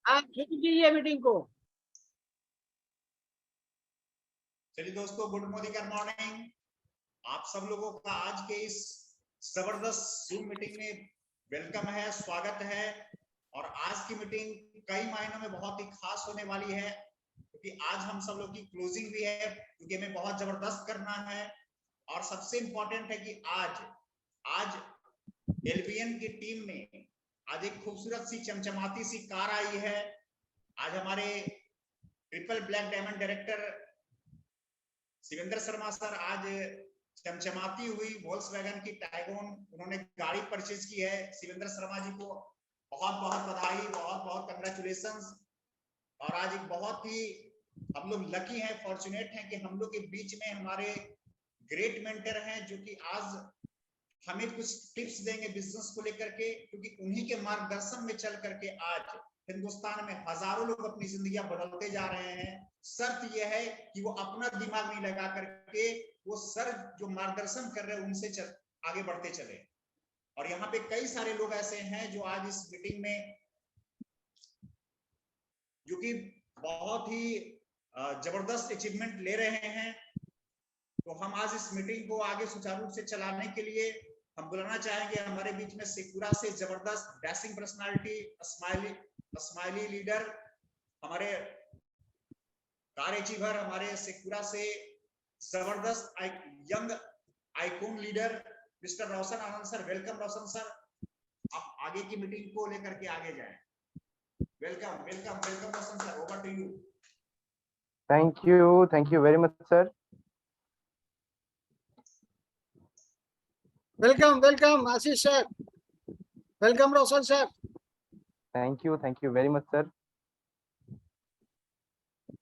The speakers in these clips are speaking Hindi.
आप खींच लीजिए मीटिंग को। चलिए दोस्तों, गुड मॉर्निंग। आप सब लोगों का आज के इस जबरदस्त जूम मीटिंग में वेलकम है, स्वागत है। और आज की मीटिंग कई मायनों में बहुत ही खास होने वाली है, क्योंकि आज हम सब लोग की क्लोजिंग भी है, क्योंकि हमें बहुत जबरदस्त करना है। और सबसे इंपॉर्टेंट है कि आज एलबीएन की टीम में आज एक खूबसूरत सी चमचमाती सी कार आई है। आज हमारे triple black diamond director Shivendra Sharma sir आज चमचमाती हुई वोल्क्सवैगन की टाइगोन उन्होंने गाड़ी परचेज की है। शिवेंद्र शर्मा जी को बहुत बहुत बधाई, बहुत बहुत कंग्रेचुलेशंस। और आज एक बहुत ही हम लोग लकी हैं, फॉर्चुनेट हैं कि हम लोग के बीच में हमारे ग्रेट मेंटर हैं, जो कि आज हमें कुछ टिप्स देंगे बिजनेस को लेकर के, क्योंकि उन्हीं के मार्गदर्शन में चल करके आज हिंदुस्तान में हजारों लोग अपनी जिंदगियां बदलते जा रहे हैं। शर्त यह है कि वो अपना दिमाग नहीं लगा करके वो सर जो मार्गदर्शन कर रहे हैं उनसे आगे बढ़ते चले। और यहाँ पे कई सारे लोग ऐसे हैं जो आज इस मीटिंग में जो कि बहुत ही जबरदस्त अचीवमेंट ले रहे हैं। तो हम आज इस मीटिंग को आगे सुचारू रूप से चलाने के लिए हम बुलाना चाहेंगे हमारे बीच में शेखपुरा से जबरदस्त डैशिंग पर्सनालिटी, स्माइली लीडर, हमारे कार अचीवर, हमारे शेखपुरा से जबरदस्त young icon leader mister Roshan Anand sir. Welcome Roshan sir, आप आगे की मीटिंग को लेकर के आगे जाएं। Welcome welcome welcome Roshan sir, over to you. Thank you very much sir. Welcome Ashish sir, welcome Roshan sir. Thank you very much sir.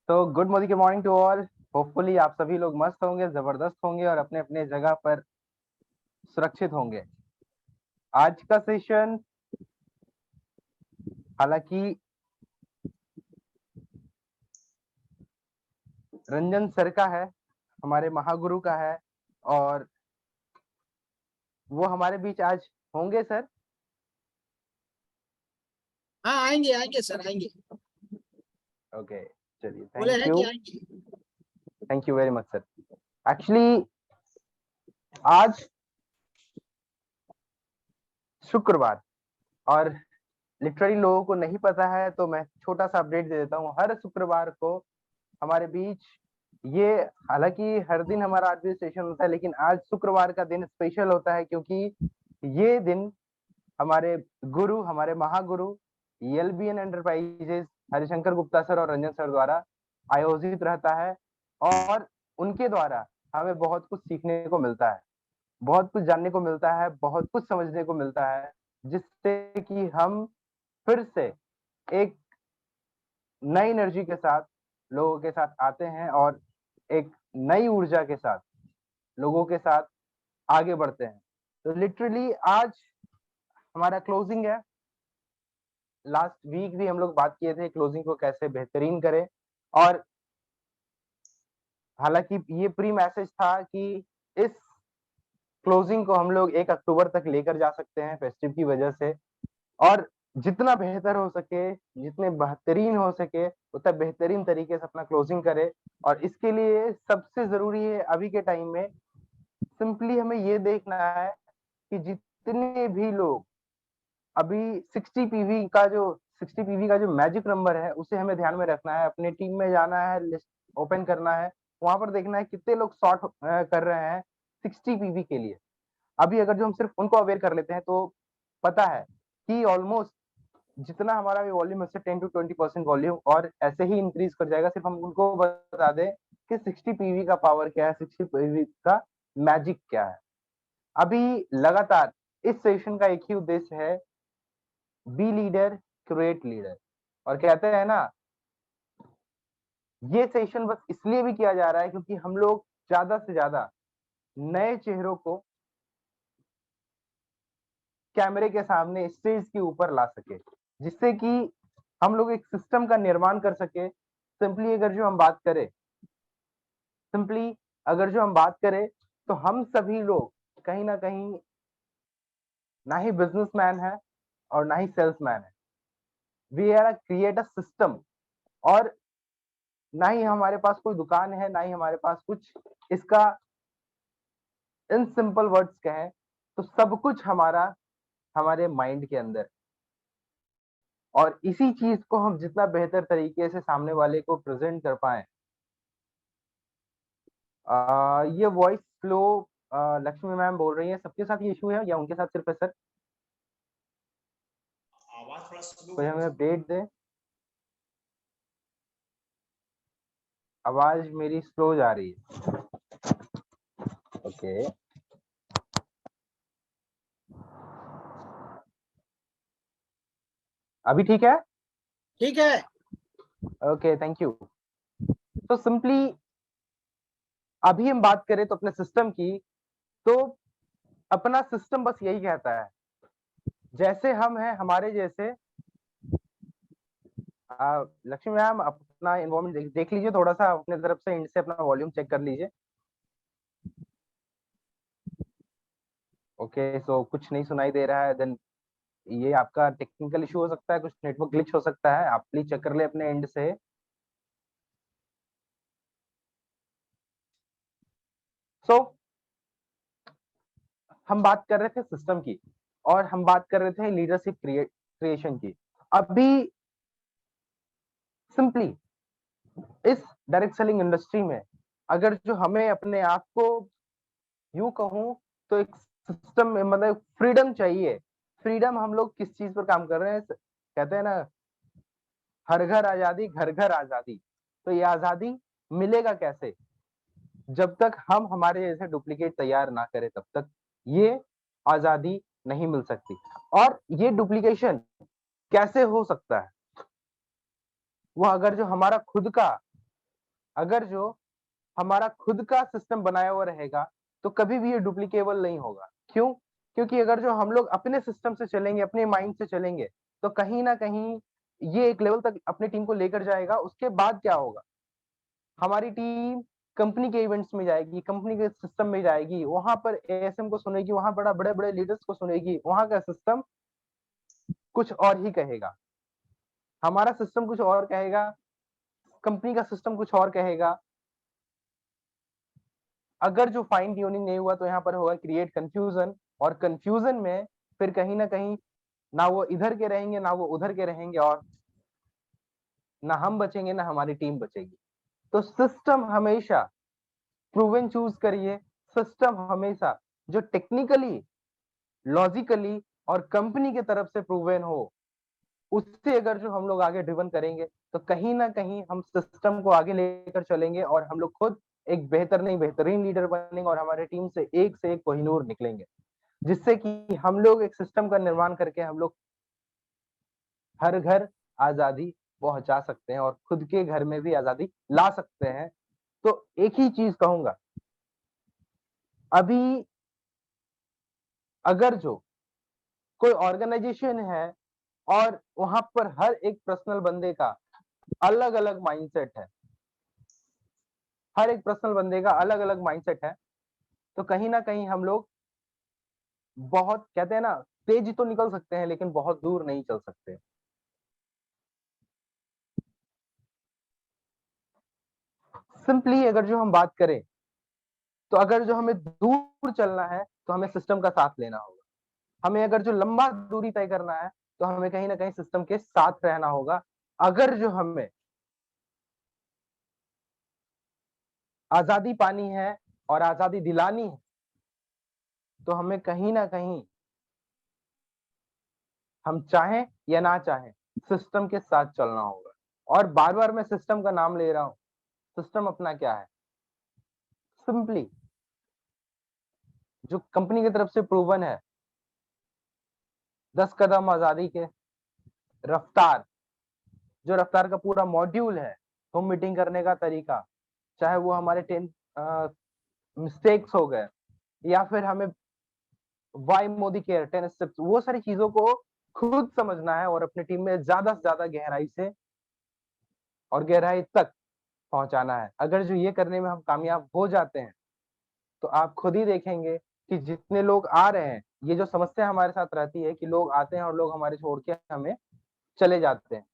तो good morning to all. Hopefully आप सभी लोग मस्त होंगे, जबरदस्त होंगे और अपने अपने जगह पर सुरक्षित होंगे। आज का सेशन हालांकि रंजन सर का है, हमारे महागुरु का है, और वो हमारे बीच आज होंगे सर। हाँ आएंगे सर, आएंगे। ओके चलिए, thank you very much sir. Actually आज शुक्रवार, और लिटरली लोगों को नहीं पता है तो मैं छोटा सा अपडेट दे देता हूँ। हर शुक्रवार को हमारे बीच ये, हालांकि हर दिन हमारा 8 बजे सेशन होता है, लेकिन आज शुक्रवार का दिन स्पेशल होता है क्योंकि ये दिन हमारे गुरु, हमारे महागुरु एलबीएन एंटरप्राइजेस हरिशंकर गुप्ता सर और रंजन सर द्वारा आयोजित रहता है। और उनके द्वारा हमें बहुत कुछ सीखने को मिलता है, बहुत कुछ जानने को मिलता है, बहुत कुछ समझने को मिलता है, जिससे कि हम फिर से एक नई एनर्जी के साथ लोगों के साथ आते हैं और एक नई ऊर्जा के साथ लोगों के साथ आगे बढ़ते हैं। तो लिटरली आज हमारा क्लोजिंग है। लास्ट वीक भी हम लोग बात किए थे क्लोजिंग को कैसे बेहतरीन करें, और हालांकि ये प्री मैसेज था कि इस क्लोजिंग को हम लोग 1 अक्टूबर तक लेकर जा सकते हैं फेस्टिव की वजह से, और जितना बेहतर हो सके, जितने बेहतरीन हो सके उतना बेहतरीन तरीके से अपना क्लोजिंग करे। और इसके लिए सबसे जरूरी है अभी के टाइम में सिंपली हमें ये देखना है कि जितने भी लोग अभी 60 पीवी का जो मैजिक नंबर है उसे हमें ध्यान में रखना है। अपने टीम में जाना है, लिस्ट ओपन करना है, वहां पर देखना है कितने लोग शॉर्ट कर रहे हैं 60 पीवी के लिए। अभी अगर जो हम सिर्फ उनको अवेयर कर लेते हैं तो पता है कि ऑलमोस्ट जितना हमारा वॉल्यूम है 10 to 20% वॉल्यूम और ऐसे ही इंक्रीज कर जाएगा। सिर्फ हम उनको बता दें कि 60 पीवी का पावर क्या है, 60 पीवी का मैजिक क्या है। अभी लगातार इस सेशन का एक ही उद्देश्य है, बी लीडर क्रिएट लीडर। और कहते हैं ना, ये सेशन बस इसलिए भी किया जा रहा है क्योंकि हम लोग ज्यादा से ज्यादा नए चेहरों को कैमरे के सामने, स्टेज के ऊपर ला सके, जिससे कि हम लोग एक सिस्टम का निर्माण कर सके। सिंपली अगर जो हम बात करें तो हम सभी लोग कहीं ना कहीं ना ही बिजनेसमैन है और ना ही सेल्समैन है। We are create a system. और ना ही हमारे पास कोई दुकान है, ना ही हमारे पास कुछ, इसका इन सिंपल वर्ड्स कहें तो सब कुछ हमारा हमारे माइंड के अंदर। और इसी चीज को हम जितना बेहतर तरीके से सामने वाले को प्रेजेंट कर पाए। ये वॉइस फ्लो लक्ष्मी मैम बोल रही है, सबके साथ ये इशू है या उनके साथ सिर्फ है सर? आवाज थोड़ा स्लो। कोई हमें अपडेट दे। आवाज मेरी स्लो जा रही है। ओके, अभी ठीक है? ठीक है। Okay, thank you. तो सिंपली अभी हम बात करें तो अपने सिस्टम की, तो अपना सिस्टम बस यही कहता है, जैसे हम हैं हमारे जैसे। लक्ष्मी मैम अपना इन्वायरमेंट देख लीजिए, थोड़ा सा अपने तरफ से इंड से अपना वॉल्यूम चेक कर लीजिए। ओके, सो कुछ नहीं सुनाई दे रहा है, देन ये आपका टेक्निकल इशू हो सकता है, कुछ नेटवर्क ग्लिच हो सकता है, आप प्लीज चेक कर ले अपने एंड से। सो हम बात कर रहे थे सिस्टम की, और हम बात कर रहे थे लीडरशिप क्रिएशन की। अभी सिंपली इस डायरेक्ट सेलिंग इंडस्ट्री में अगर जो हमें अपने आप को यूं कहूं तो एक सिस्टम में मतलब फ्रीडम चाहिए। फ्रीडम हम लोग किस चीज पर काम कर रहे हैं? कहते हैं ना, हर घर आजादी, घर घर आजादी। तो ये आजादी मिलेगा कैसे? जब तक हम हमारे जैसे डुप्लीकेट तैयार ना करें तब तक ये आजादी नहीं मिल सकती। और ये डुप्लीकेशन कैसे हो सकता है? वो अगर जो हमारा खुद का, अगर जो हमारा खुद का सिस्टम बनाया हुआ रहेगा तो कभी भी ये डुप्लीकेबल नहीं होगा। क्यों? क्योंकि अगर जो हम लोग अपने सिस्टम से चलेंगे, अपने माइंड से चलेंगे, तो कहीं ना कहीं ये एक लेवल तक अपने टीम को लेकर जाएगा। उसके बाद क्या होगा? हमारी टीम कंपनी के इवेंट्स में जाएगी, कंपनी के सिस्टम में जाएगी, वहां पर एएसएम को सुनेगी, वहां बड़े बड़े लीडर्स को सुनेगी, वहां का सिस्टम कुछ और ही कहेगा, हमारा सिस्टम कुछ और कहेगा, कंपनी का सिस्टम कुछ और कहेगा। अगर जो फाइन ट्यूनिंग नहीं हुआ तो यहाँ पर होगा क्रिएट कंफ्यूजन, और कंफ्यूजन में फिर कहीं ना कहीं ना वो इधर के रहेंगे ना वो उधर के रहेंगे, और ना हम बचेंगे ना हमारी टीम बचेगी। तो सिस्टम हमेशा प्रूवन चूज करिए। सिस्टम हमेशा जो टेक्निकली, लॉजिकली और कंपनी के तरफ से प्रूवन हो, उससे अगर जो हम लोग आगे ड्रिवन करेंगे तो कहीं ना कहीं हम सिस्टम को आगे लेकर चलेंगे, और हम लोग खुद एक बेहतर नहीं बेहतरीन लीडर बनेंगे, और हमारे टीम से एक कोहिनूर निकलेंगे, जिससे कि हम लोग एक सिस्टम का निर्माण करके हम लोग हर घर आजादी पहुंचा सकते हैं, और खुद के घर में भी आजादी ला सकते हैं। तो एक ही चीज कहूंगा, अभी अगर जो कोई ऑर्गेनाइजेशन है और वहां पर हर एक पर्सनल बंदे का अलग अलग माइंडसेट है, हर एक पर्सनल बंदे का अलग अलग माइंडसेट है, तो कहीं ना कहीं हम लोग बहुत, कहते हैं ना, तेज तो निकल सकते हैं लेकिन बहुत दूर नहीं चल सकते। सिंपली अगर जो हम बात करें तो अगर जो हमें दूर चलना है तो हमें सिस्टम का साथ लेना होगा। हमें अगर जो लंबा दूरी तय करना है तो हमें कहीं ना कहीं सिस्टम के साथ रहना होगा। अगर जो हमें आजादी पानी है और आजादी दिलानी है तो हमें कहीं ना कहीं, हम चाहें या ना चाहें, सिस्टम के साथ चलना होगा। और बार बार मैं सिस्टम का नाम ले रहा हूं, सिस्टम अपना क्या है? सिंपली जो कंपनी की तरफ से प्रूवन है, 10 कदम आजादी के, रफ्तार, जो रफ्तार का पूरा मॉड्यूल है, होम मीटिंग करने का तरीका, चाहे वो हमारे 10 मिस्टेक्स हो गए, या फिर हमें वाई मोदी केयर 10 स्टेप्स, वो सारी चीजों को खुद समझना है और अपनी टीम में ज्यादा से ज्यादा गहराई से और गहराई तक पहुंचाना है। अगर जो ये करने में हम कामयाब हो जाते हैं तो आप खुद ही देखेंगे कि जितने लोग आ रहे हैं, ये जो समस्या हमारे साथ रहती है कि लोग आते हैं और लोग हमारे छोड़ के हमें चले जाते हैं।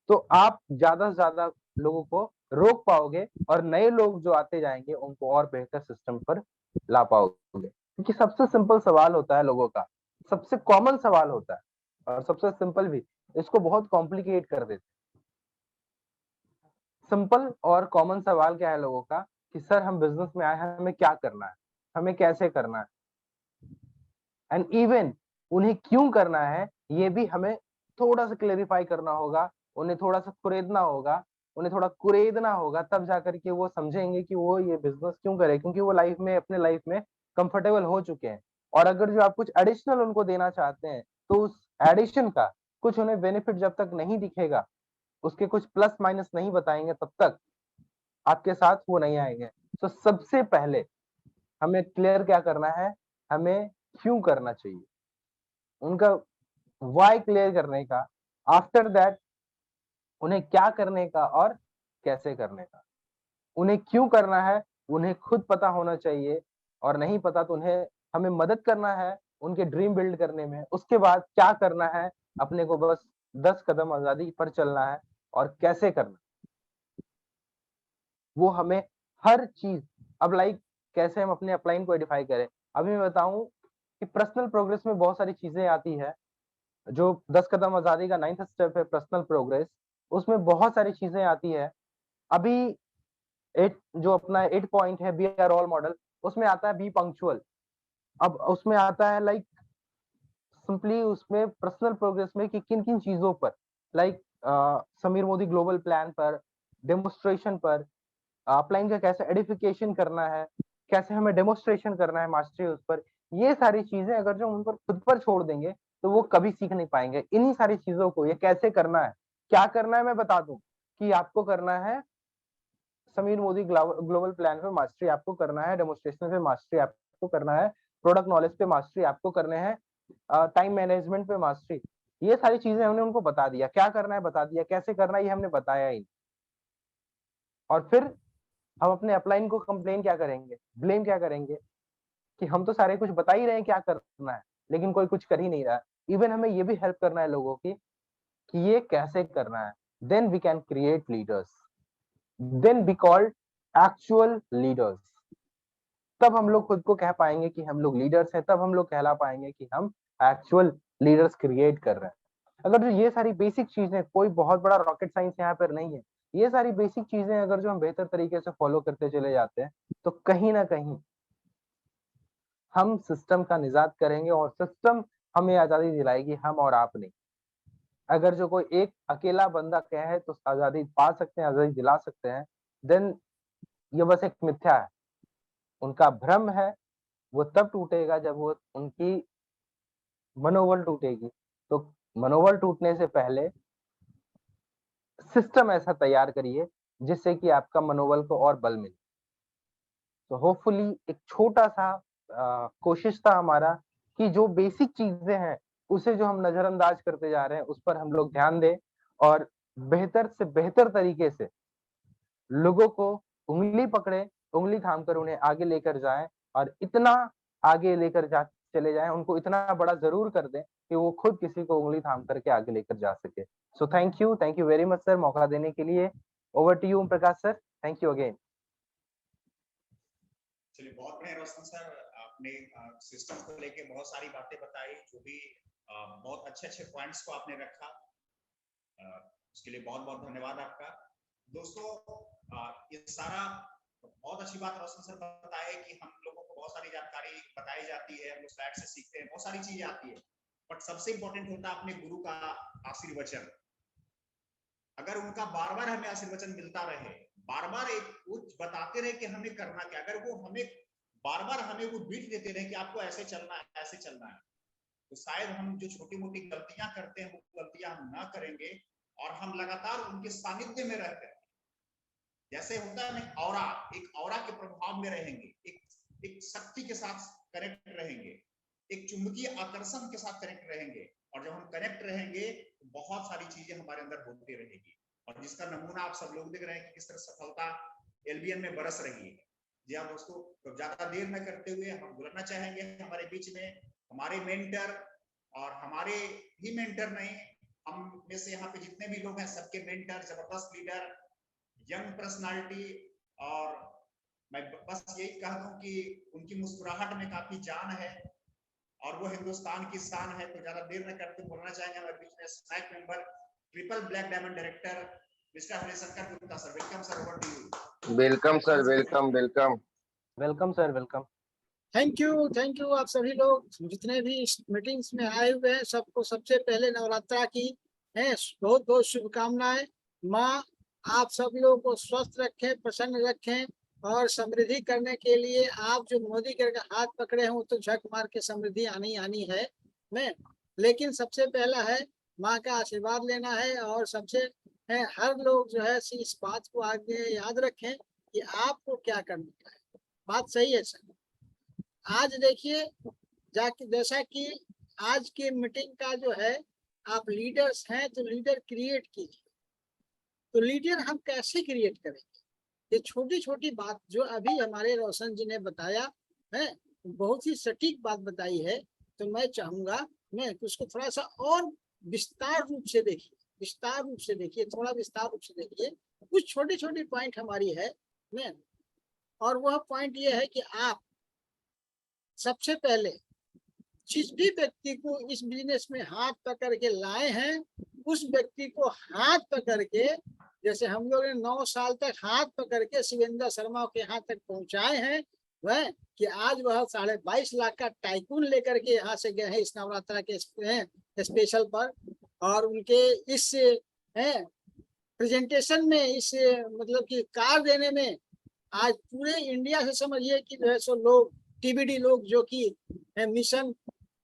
तो आप ज्यादा से ज्यादा लोगों को रोक पाओगे और नए लोग जो आते जाएंगे उनको और बेहतर सिस्टम पर ला पाओगे। क्योंकि सबसे सिंपल सवाल होता है लोगों का, सबसे कॉमन सवाल होता है और सबसे सिंपल भी, इसको बहुत कॉम्प्लिकेट कर देते। सिंपल और कॉमन सवाल क्या है लोगों का कि सर हम बिजनेस में आए हैं, हमें क्या करना है, हमें कैसे करना है, एंड इवन उन्हें क्यों करना है ये भी हमें थोड़ा सा क्लेरिफाई करना होगा, उन्हें थोड़ा सा कुरेदना होगा, उन्हें थोड़ा कुरेदना होगा, तब जाकर के वो समझेंगे कि वो ये बिजनेस क्यों करे, क्योंकि वो लाइफ में अपने लाइफ में कंफर्टेबल हो चुके हैं। और अगर जो आप कुछ एडिशनल उनको देना चाहते हैं तो उस एडिशन का कुछ उन्हें बेनिफिट जब तक नहीं दिखेगा, उसके कुछ प्लस माइनस नहीं बताएंगे, तब तक आपके साथ वो नहीं आएंगे। तो सबसे पहले हमें क्लियर क्या करना है, हमें क्यों करना चाहिए, उनका वाई क्लियर करने का। आफ्टर दैट उन्हें क्या करने का और कैसे करने का। उन्हें क्यों करना है उन्हें खुद पता होना चाहिए, और नहीं पता तो उन्हें हमें मदद करना है उनके ड्रीम बिल्ड करने में। उसके बाद क्या करना है, अपने को बस 10 कदम आजादी पर चलना है, और कैसे करना वो हमें हर चीज। अब लाइक कैसे हम अपने अपलाइन को आइडेंटिफाई करें, अभी मैं बताऊं कि पर्सनल प्रोग्रेस में बहुत सारी चीजें आती है। जो 10 कदम आजादी का 9th स्टेप है पर्सनल प्रोग्रेस, उसमें बहुत सारी चीजें आती है। अभी 8 जो अपना 8 पॉइंट है बी आर रोल मॉडल, उसमें आता है बी पंक्चुअल। अब उसमें आता है लाइक सिंपली उसमें पर्सनल प्रोग्रेस में कि किन किन चीजों पर, like Sameer Modi global plan पर, डेमोस्ट्रेशन पर, अपलाइन का कैसे एडिफिकेशन करना है, कैसे हमें डेमोस्ट्रेशन करना है मास्टरी उस पर। ये सारी चीजें अगर जो उन पर खुद पर छोड़ देंगे तो वो कभी सीख नहीं पाएंगे। इन्हीं सारी चीजों को ये कैसे करना है, क्या करना है, मैं बता दूं कि आपको करना है समीर मोदी ग्लोबल प्लान पे मास्टरी आपको करना है, डेमोस्ट्रेशन पे मास्टरी आपको करना है, प्रोडक्ट नॉलेज पे मास्टरी आपको करने हैं, टाइम मैनेजमेंट पे मास्टरी। ये सारी चीजें हमने उनको बता दिया, क्या करना है बता दिया, कैसे करना है ये हमने बताया ही। और फिर हम अपने अपलाइन को कंप्लेन क्या करेंगे, ब्लेम क्या करेंगे कि हम तो सारे कुछ बता ही रहे हैं क्या करना है, लेकिन कोई कुछ कर ही नहीं रहा। इवन हमें ये भी हेल्प करना है लोगों की कि ये कैसे करना है। Then we can create leaders, then be called actual leaders. तब हम लोग खुद को कह पाएंगे कि हम लोग लीडर्स हैं, तब हम लोग कहला पाएंगे कि हम एक्चुअल लीडर्स क्रिएट कर रहे हैं। अगर जो ये सारी बेसिक चीजें, कोई बहुत बड़ा रॉकेट साइंस यहाँ पर नहीं है, ये सारी बेसिक चीजें अगर जो हम बेहतर तरीके से फॉलो करते चले जाते हैं तो कहीं ना कहीं हम सिस्टम का निजात करेंगे, और सिस्टम हमें आजादी दिलाएगी, हम और आप नहीं। अगर जो कोई एक अकेला बंदा कहे तो आजादी पा सकते हैं, आजादी दिला सकते हैं, देन ये बस एक मिथ्या है, उनका भ्रम है। वो तब टूटेगा जब वो उनकी मनोबल टूटेगी। तो मनोबल टूटने से पहले सिस्टम ऐसा तैयार करिए जिससे कि आपका मनोबल को और बल मिले। तो होपफुली एक छोटा सा कोशिश था हमारा कि जो बेसिक चीजें हैं उसे जो हम नजरअंदाज करते जा रहे हैं उस पर हम लोग ध्यान दें, और बेहतर से बेहतर तरीके से लोगों को उंगली पकड़े, उंगली थाम कर उन्हें आगे लेकर जाएं, और इतना आगे लेकर जा चले जाएं, उनको इतना बड़ा जरूर कर दें कि वो खुद किसी को उंगली थाम करके आगे लेकर जा सके। So thank you very much sir मौका देने के लिए। Over to you Prakash sir, thank you again. चलिए, बहुत बढ़िया रोशन सर, आपने सिस्टम को लेके बहुत सारी बातें बताई, जो भी बहुत अच्छे अच्छे पॉइंट्स को आपने रखा, उसके लिए बहुत बहुत धन्यवाद आपका। दोस्तों, ये सारा बहुत अच्छी बात रोशन सर बताए कि हम लोगों को बहुत सारी जानकारी बताई जाती है, हम लोग स्लाइड से सीखते हैं, बहुत सारी चीजें आती है, बट सबसे इंपॉर्टेंट होता है अपने गुरु का आशीर्वचन। अगर उनका बार बार हमें आशीर्वचन मिलता रहे, बार बार एक कुछ बताते रहे कि हमें करना क्या, अगर वो हमें बार बार हमें वो बीट देते रहे कि आपको ऐसे चलना है, ऐसे चलना है, तो शायद हम जो छोटी मोटी गलतियां करते हैं वो गलतियां हम ना करेंगे, और हम लगातार उनके सानिध्य में रहते हैं। जैसे होता है ना औरा, एक औरा के प्रभाव में रहेंगे, एक शक्ति के साथ कनेक्ट रहेंगे, एक चुंबकीय आकर्षण के साथ कनेक्ट रहेंगे, और जब हम कनेक्ट रहेंगे तो बहुत सारी चीजें हमारे अंदर होती रहेगी। और जिसका नमूना आप सब लोग देख रहे हैं कि किस तरह सफलता एलबीएन में बरस रही है। जी हाँ दोस्तों, तो ज्यादा देर न करते हुए हम बुलाना चाहेंगे हमारे बीच में हमारे मेंटर, और हमारे ही मेंटर नहीं, हम में से यहाँ पे जितने भी लोग हैं सबके मेंटर, जबरदस्त लीडर, यंग पर्सनालिटी, और मैं बस यही कह दूं कि उनकी मुस्कुराहट में काफी जान है और वो हिंदुस्तान की शान है। तो ज्यादा देर न करते बोलना चाहेंगे हमारे बीच में snack member, triple black diamond director mister Harishankar Gupta sir. Welcome sir, over to you. Welcome sir, welcome welcome welcome sir, welcome. Thank you आप सभी लोग जितने भी इस मीटिंग्स में आए हुए हैं, सबको सबसे पहले नवरात्रा की है बहुत बहुत शुभकामनाएं। माँ आप सब लोगों को स्वस्थ रखें, प्रसन्न रखें और समृद्धि करने के लिए आप जो मोदी के हाथ पकड़े हैं वो तो झक मार के समृद्धि आनी आनी है मैं, लेकिन सबसे पहला है माँ का आशीर्वाद लेना है। और सबसे है हर लोग जो है इस बात को आगे याद रखें कि आपको क्या करना है। बात सही है सर। आज देखिए जाके जैसा कि आज की मीटिंग का जो है आप लीडर्स हैं तो लीडर क्रिएट कीजिए। तो लीडर हम कैसे क्रिएट करेंगे, ये छोटी छोटी बात जो अभी हमारे रोशन जी ने बताया है, बहुत ही सटीक बात बताई है। तो मैं चाहूंगा मैं उसको थोड़ा सा और विस्तार रूप से देखिए, विस्तार रूप से देखिए, थोड़ा विस्तार रूप से देखिए। कुछ छोटी छोटी पॉइंट हमारी है मैं, और वह पॉइंट ये है कि आप सबसे पहले जिस भी व्यक्ति को इस बिजनेस में हाथ पकड़ के लाए हैं उस व्यक्ति को हाथ पकड़ के, जैसे हम लोग ने 9 साल तक हाथ पकड़ के शिवेंद्र शर्मा के हाथ तक पहुंचाए हैं, वह कि आज वह 22.5 लाख का टाइकून लेकर के यहाँ से गए हैं इस नवरात्रा के स्पेशल पर। और उनके इस प्रेजेंटेशन में, इस मतलब कि कार देने में आज पूरे इंडिया से समझिए कि जो है सो लोग टीबीडी लोग जो कि मिशन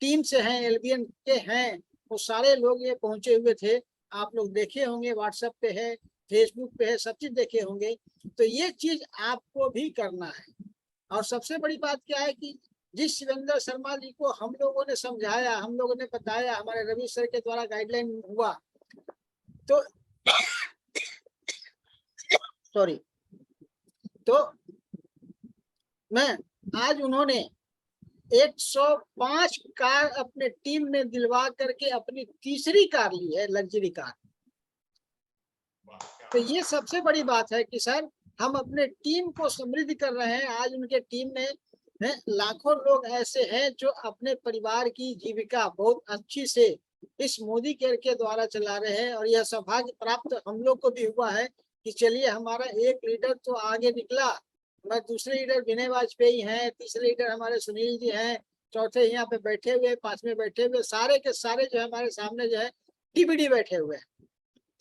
टीम से हैं, एलबीएन के हैं, वो सारे लोग ये पहुंचे हुए थे। आप लोग देखे होंगे, व्हाट्सएप पे है, फेसबुक पे है, सब चीज देखे होंगे। तो ये चीज आपको भी करना है। और सबसे बड़ी बात क्या है कि जिस शिवेंद्र शर्मा जी को हम लोगों ने समझाया, हम लोगों ने बताया, हमारे रवि सर के द्वारा गाइडलाइन हुआ, तो सॉरी, तो मैं आज उन्होंने 105 कार अपने टीम में दिलवा करके अपनी तीसरी कार ली है, लग्जरी कार। तो ये सबसे बड़ी बात है कि सर हम अपने टीम को समृद्ध कर रहे हैं। आज उनके टीम में लाखों लोग ऐसे हैं जो अपने परिवार की जीविका बहुत अच्छी से इस मोदी केयर के द्वारा चला रहे हैं। और यह सौभाग्य प्राप्त हम लोग को भी हुआ है कि चलिए हमारा एक लीडर तो आगे निकला, मैं दूसरे लीडर विनय वाजपेयी हैं, तीसरे लीडर हमारे सुनील जी हैं, चौथे यहाँ पे बैठे हुए, पांचवें बैठे हुए, सारे के सारे जो है हमारे सामने जो है टीबीडी बैठे हुए हैं।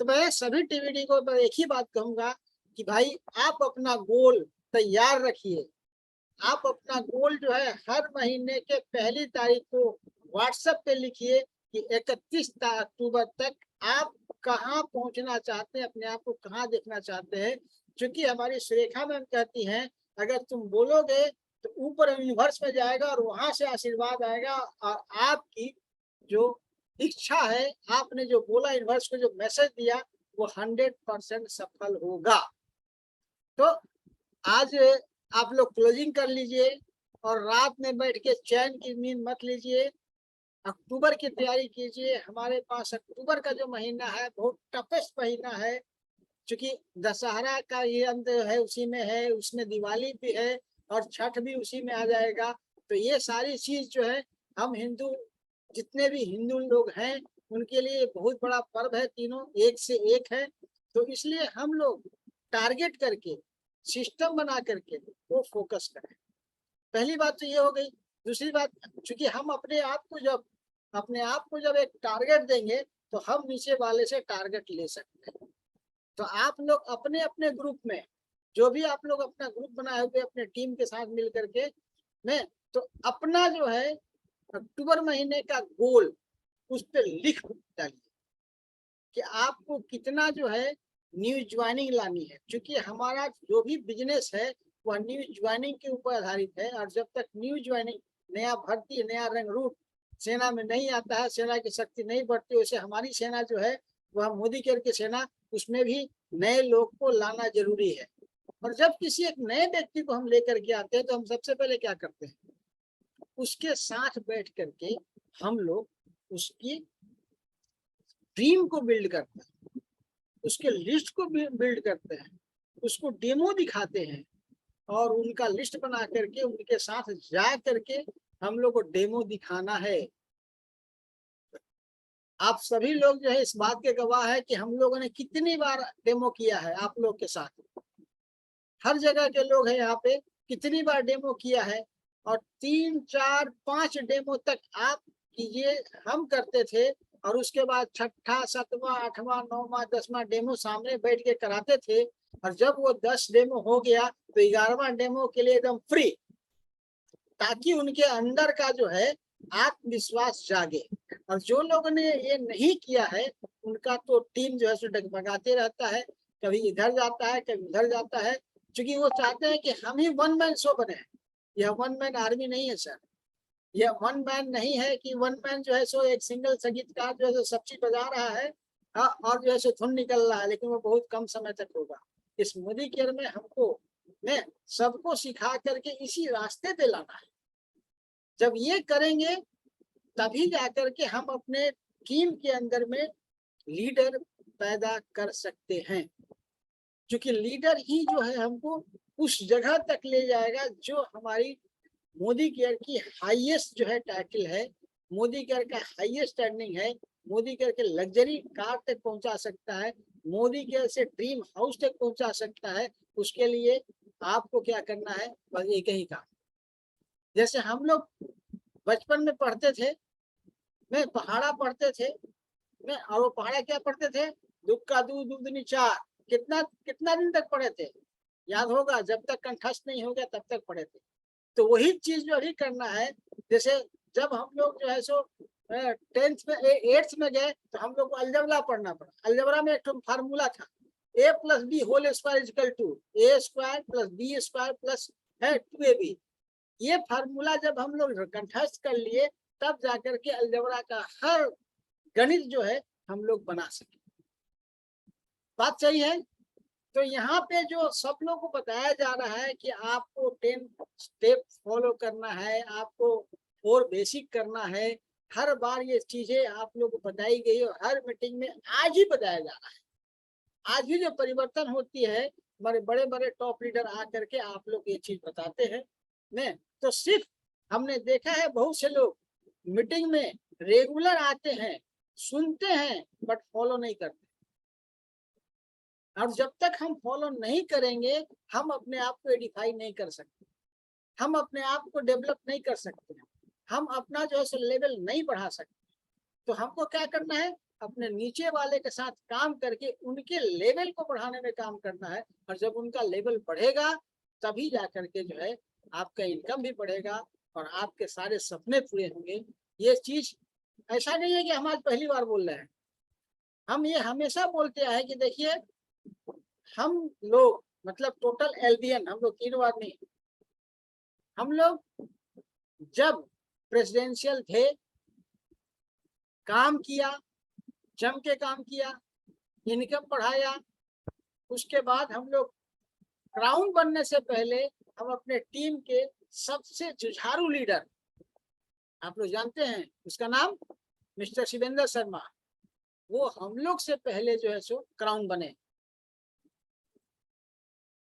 तो मैं सभी टीबीडी को मैं एक ही बात कहूंगा कि भाई आप अपना गोल तैयार रखिए। आप अपना गोल जो है हर महीने के पहली तारीख को व्हाट्सएप पे लिखिए कि 31 अक्टूबर तक आप कहाँ पहुंचना चाहते हैं, अपने आप को कहाँ देखना चाहते हैं। क्योंकि हमारी सुरेखा मैम कहती हैं अगर तुम बोलोगे तो ऊपर यूनिवर्स में जाएगा और वहां से आशीर्वाद आएगा और आपकी जो इच्छा है, आपने जो बोला, यूनिवर्स को जो मैसेज दिया, वो 100% सफल होगा। तो आज आप लोग क्लोजिंग कर लीजिए और रात में बैठ के चैन की नींद मत लीजिए, अक्टूबर की तैयारी कीजिए। हमारे पास अक्टूबर का जो महीना है बहुत टफेस्ट महीना है, क्योंकि दशहरा का ये अंत है उसी में है, उसमें दिवाली भी है और छठ भी उसी में आ जाएगा। तो ये सारी चीज जो है हम हिंदू जितने भी हिंदू लोग हैं उनके लिए बहुत बड़ा पर्व है, तीनों एक से एक है। तो इसलिए हम लोग टारगेट करके सिस्टम बना करके वो फोकस करें। पहली बात तो ये हो गई। दूसरी बात, चूंकि हम अपने आप को जब एक टारगेट देंगे तो हम नीचे वाले से टारगेट ले सकते हैं। तो आप लोग अपने अपने ग्रुप में, जो भी आप लोग अपना ग्रुप बनाए हुए अपने टीम के साथ मिल करके में, तो अपना जो है अक्टूबर महीने का गोल उस पर लिख डालिए कि आपको कितना जो है न्यू ज्वाइनिंग लानी है। क्योंकि हमारा जो भी बिजनेस है वह न्यू ज्वाइनिंग के ऊपर आधारित है। और जब तक न्यू ज्वाइनिंग, नया भर्ती, नया रंग रूप सेना में नहीं आता है, सेना की शक्ति नहीं बढ़ती, वैसे हमारी सेना जो है वह मोदी केयर की सेना, उसमें भी नए लोग को लाना जरूरी है। और जब किसी एक नए व्यक्ति को हम लेकर के आते हैं तो हम सबसे पहले क्या करते हैं, उसके साथ बैठ करके हम लोग उसकी ड्रीम को बिल्ड करते हैं, उसके लिस्ट को बिल्ड करते हैं, उसको डेमो दिखाते हैं और उनका लिस्ट बना करके उनके साथ जा करके हम लोग को डेमो दिखाना है। आप सभी लोग जो है इस बात के गवाह है कि हम लोगों ने कितनी बार डेमो किया है आप लोग के साथ। हर जगह के लोग हैं यहाँ पे, कितनी बार डेमो किया है और 3, 4, 5 डेमो तक आप कीजिए, हम करते थे और उसके बाद 6ठा, 7वां, 8वां, 9वां, 10वां डेमो सामने बैठ के कराते थे और जब वो 10 डेमो हो गया तो 11वां डेमो के लिए एकदम फ्री, ताकि उनके अंदर का जो है आत्मविश्वास जागे। और जो लोगों ने ये नहीं किया है उनका तो टीम जो है सो डगमगाते रहता है, कभी इधर जाता है कभी उधर जाता है, क्योंकि वो चाहते हैं कि हम ही वन मैन शो बने। यह वन मैन आर्मी नहीं है सर, यह वन मैन नहीं है कि वन मैन जो है सो एक सिंगल संगीतकार जो है सो सब चीज बजा रहा है और जो है सो धुन निकल रहा है, लेकिन वो बहुत कम समय तक होगा। इस मोदी केयर में हमको सबको सिखा करके इसी रास्ते पे लाना है। जब ये करेंगे तभी जाकर के हम अपने टीम के अंदर में लीडर पैदा कर सकते हैं, क्योंकि लीडर ही जो है हमको उस जगह तक ले जाएगा जो हमारी मोदी केयर की हाईएस्ट जो है टाइटल है, मोदी केयर का हाईएस्ट अर्निंग है, मोदी केयर के लग्जरी कार तक पहुंचा सकता है, मोदी केयर से ड्रीम हाउस तक पहुंचा सकता है। उसके लिए आपको क्या करना है, बस एक ही काम। जैसे हम लोग बचपन में पढ़ते थे, मैं पहाड़ा पढ़ते थे, मैं और वो पहाड़ा क्या पढ़ते थे, दूध का दूध दूधनी चार, कितना कितना दिन तक पढ़े थे याद होगा, जब तक कंठस्थ नहीं हो गया तब तक पढ़े थे। तो वही चीज जो अभी करना है, जैसे जब हम लोग जो है सो 10th में 8th में गए तो हम लोग को अलजबरा पढ़ना पड़ा। अलजबरा में एक फार्मूला था, a + b whole square equal to a² + b² plus 2ab। ये फार्मूला जब हम लोग कंठस्थ कर लिए तब जाकर के अलजबरा का हर गणित जो है हम लोग बना सके। बात सही है। तो यहाँ पे जो सब लोग को बताया जा रहा है कि आपको 10 स्टेप फॉलो करना है, आपको 4 बेसिक करना है, हर बार ये चीजें आप लोग को बताई गई और हर मीटिंग में आज ही बताया जा रहा है। आज भी जो परिवर्तन होती है, हमारे बड़े बड़े टॉप लीडर आकर के आप लोग ये चीज बताते हैं। नहीं तो सिर्फ हमने देखा है बहुत से लोग मीटिंग में रेगुलर आते हैं, सुनते हैं बट फॉलो नहीं करते। और जब तक हम फॉलो नहीं करेंगे हम अपने आप को एडिफाई नहीं कर सकते, हम अपने आप को डेवलप नहीं कर सकते, हम अपना जो है लेवल नहीं बढ़ा सकते। तो हमको क्या करना है, अपने नीचे वाले के साथ काम करके उनके लेवल को बढ़ाने में काम करना है। और जब उनका लेवल बढ़ेगा तभी जाकर के जो है आपका इनकम भी बढ़ेगा और आपके सारे सपने पूरे होंगे। ये चीज ऐसा नहीं है कि हम आज पहली बार बोल रहे हैं, हम ये हमेशा बोलते आए कि देखिए हम लोग मतलब टोटल एलडीएन हम लोग 3 आदमी, हम लोग जब प्रेसिडेंशियल थे काम किया, जम के काम किया, इनकम बढ़ाया। उसके बाद हम लोग क्राउन बनने से पहले हम अपने टीम के सबसे जुझारू लीडर, आप लोग जानते हैं उसका नाम मिस्टर शिवेंद्र शर्मा, वो हम लोग से पहले जो है सो क्राउन बने।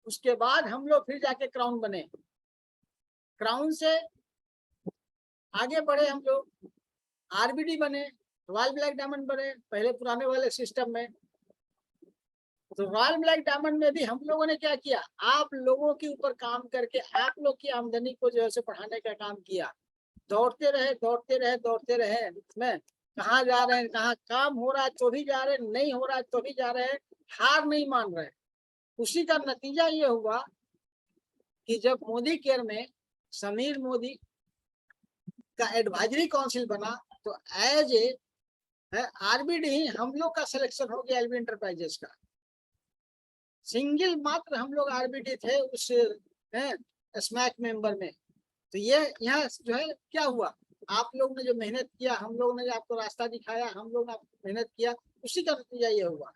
उसके बाद हम लोग फिर जाके क्राउन बने, क्राउन से आगे बढ़े हम लोग आरबीडी बने, रॉयल ब्लैक डायमंड बने पहले पुराने वाले सिस्टम में। तो रॉयल ब्लैक डायमंड में भी हम लोगों ने क्या किया, आप लोगों के ऊपर काम करके आप लोग की आमदनी को जो है बढ़ाने का काम किया। दौड़ते रहे दौड़ते रहे दौड़ते रहे, इसमें कहाँ जा रहे हैं, कहाँ काम हो रहा है तो भी जा रहे हैं, नहीं हो रहा है तो भी जा रहे हैं, हार नहीं मान रहे। उसी का नतीजा ये हुआ कि जब मोदी केयर में समीर मोदी का एडवाइजरी काउंसिल बना तो एज ए आरबीडी ही हम लोग का सिलेक्शन हो गया एलबी एंटरप्राइजेस का। सिंगल मात्र हम लोग आरबीडी थे उस स्मैक मेंबर में। तो ये यहाँ जो है क्या हुआ, आप लोग ने जो मेहनत किया, हम लोग ने जो आपको रास्ता दिखाया, हम लोग ने मेहनत किया, उसी का नतीजा ये हुआ।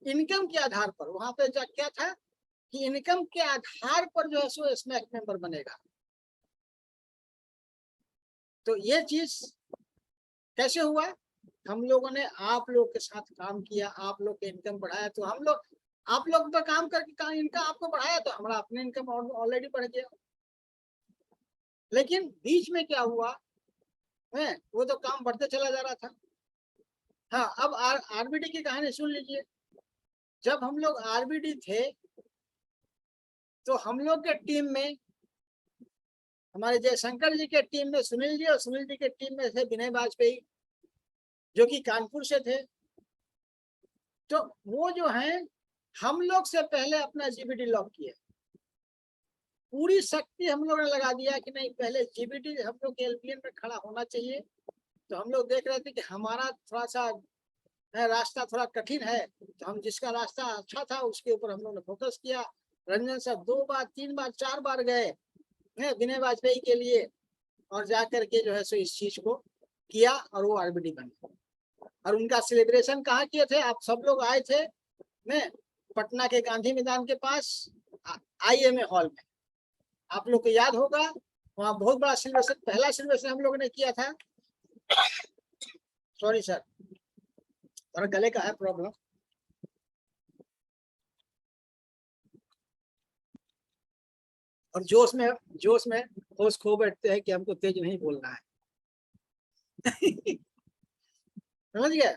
इनकम के आधार पर वहां पे क्या था कि इनकम के आधार पर जो है सो स्मैक मेंबर बनेगा। तो ये चीज कैसे हुआ हम लोगों ने आप लोग के साथ काम किया, आप लोग के इनकम बढ़ाया, तो हम लोग आप लोग पर काम करके इनकम आपको बढ़ाया, तो हमारा अपने इनकम ऑलरेडी बढ़ गया। लेकिन बीच में क्या हुआ है, वो तो काम बढ़ते चला जा रहा था। हाँ, अब आरबीडी की कहानी सुन लीजिए। जब हम लोग आरबीडी थे तो हम लोग के टीम में, हमारे जयशंकर जी के टीम में सुनील जी, और सुनील जी के टीम में थे विनय वाजपेयी, जो कि कानपुर से थे। तो वो जो है, हम लोग से पहले अपना जीबीटी लॉक किए। पूरी शक्ति हम लोग ने लगा दिया कि नहीं, पहले जीबीटी हम लोग के एलपीएन में खड़ा होना चाहिए। तो हम लोग देख रहे थे कि हमारा थोड़ा सा रास्ता थोड़ा कठिन है, तो हम जिसका रास्ता अच्छा था उसके ऊपर हम लोग ने फोकस किया। रंजन साहब 2 बार 3 बार 4 बार गए विनय वाजपेयी के लिए, और जाकर के जो है सो इस चीज को किया, और वो आरबीडी बन गया। और उनका सेलिब्रेशन कहाँ किए थे, आप सब लोग आए थे पटना के गांधी मैदान के पास आईएमए हॉल में, आप लोग को याद होगा। वहाँ बहुत बड़ा सेलिब्रेशन, पहला सेलिब्रेशन हम लोगों ने किया था। सॉरी सर, और गले का है प्रॉब्लम। और जोश में होश खो बैठते हैं कि हमको तेज नहीं बोलना है। समझ गए।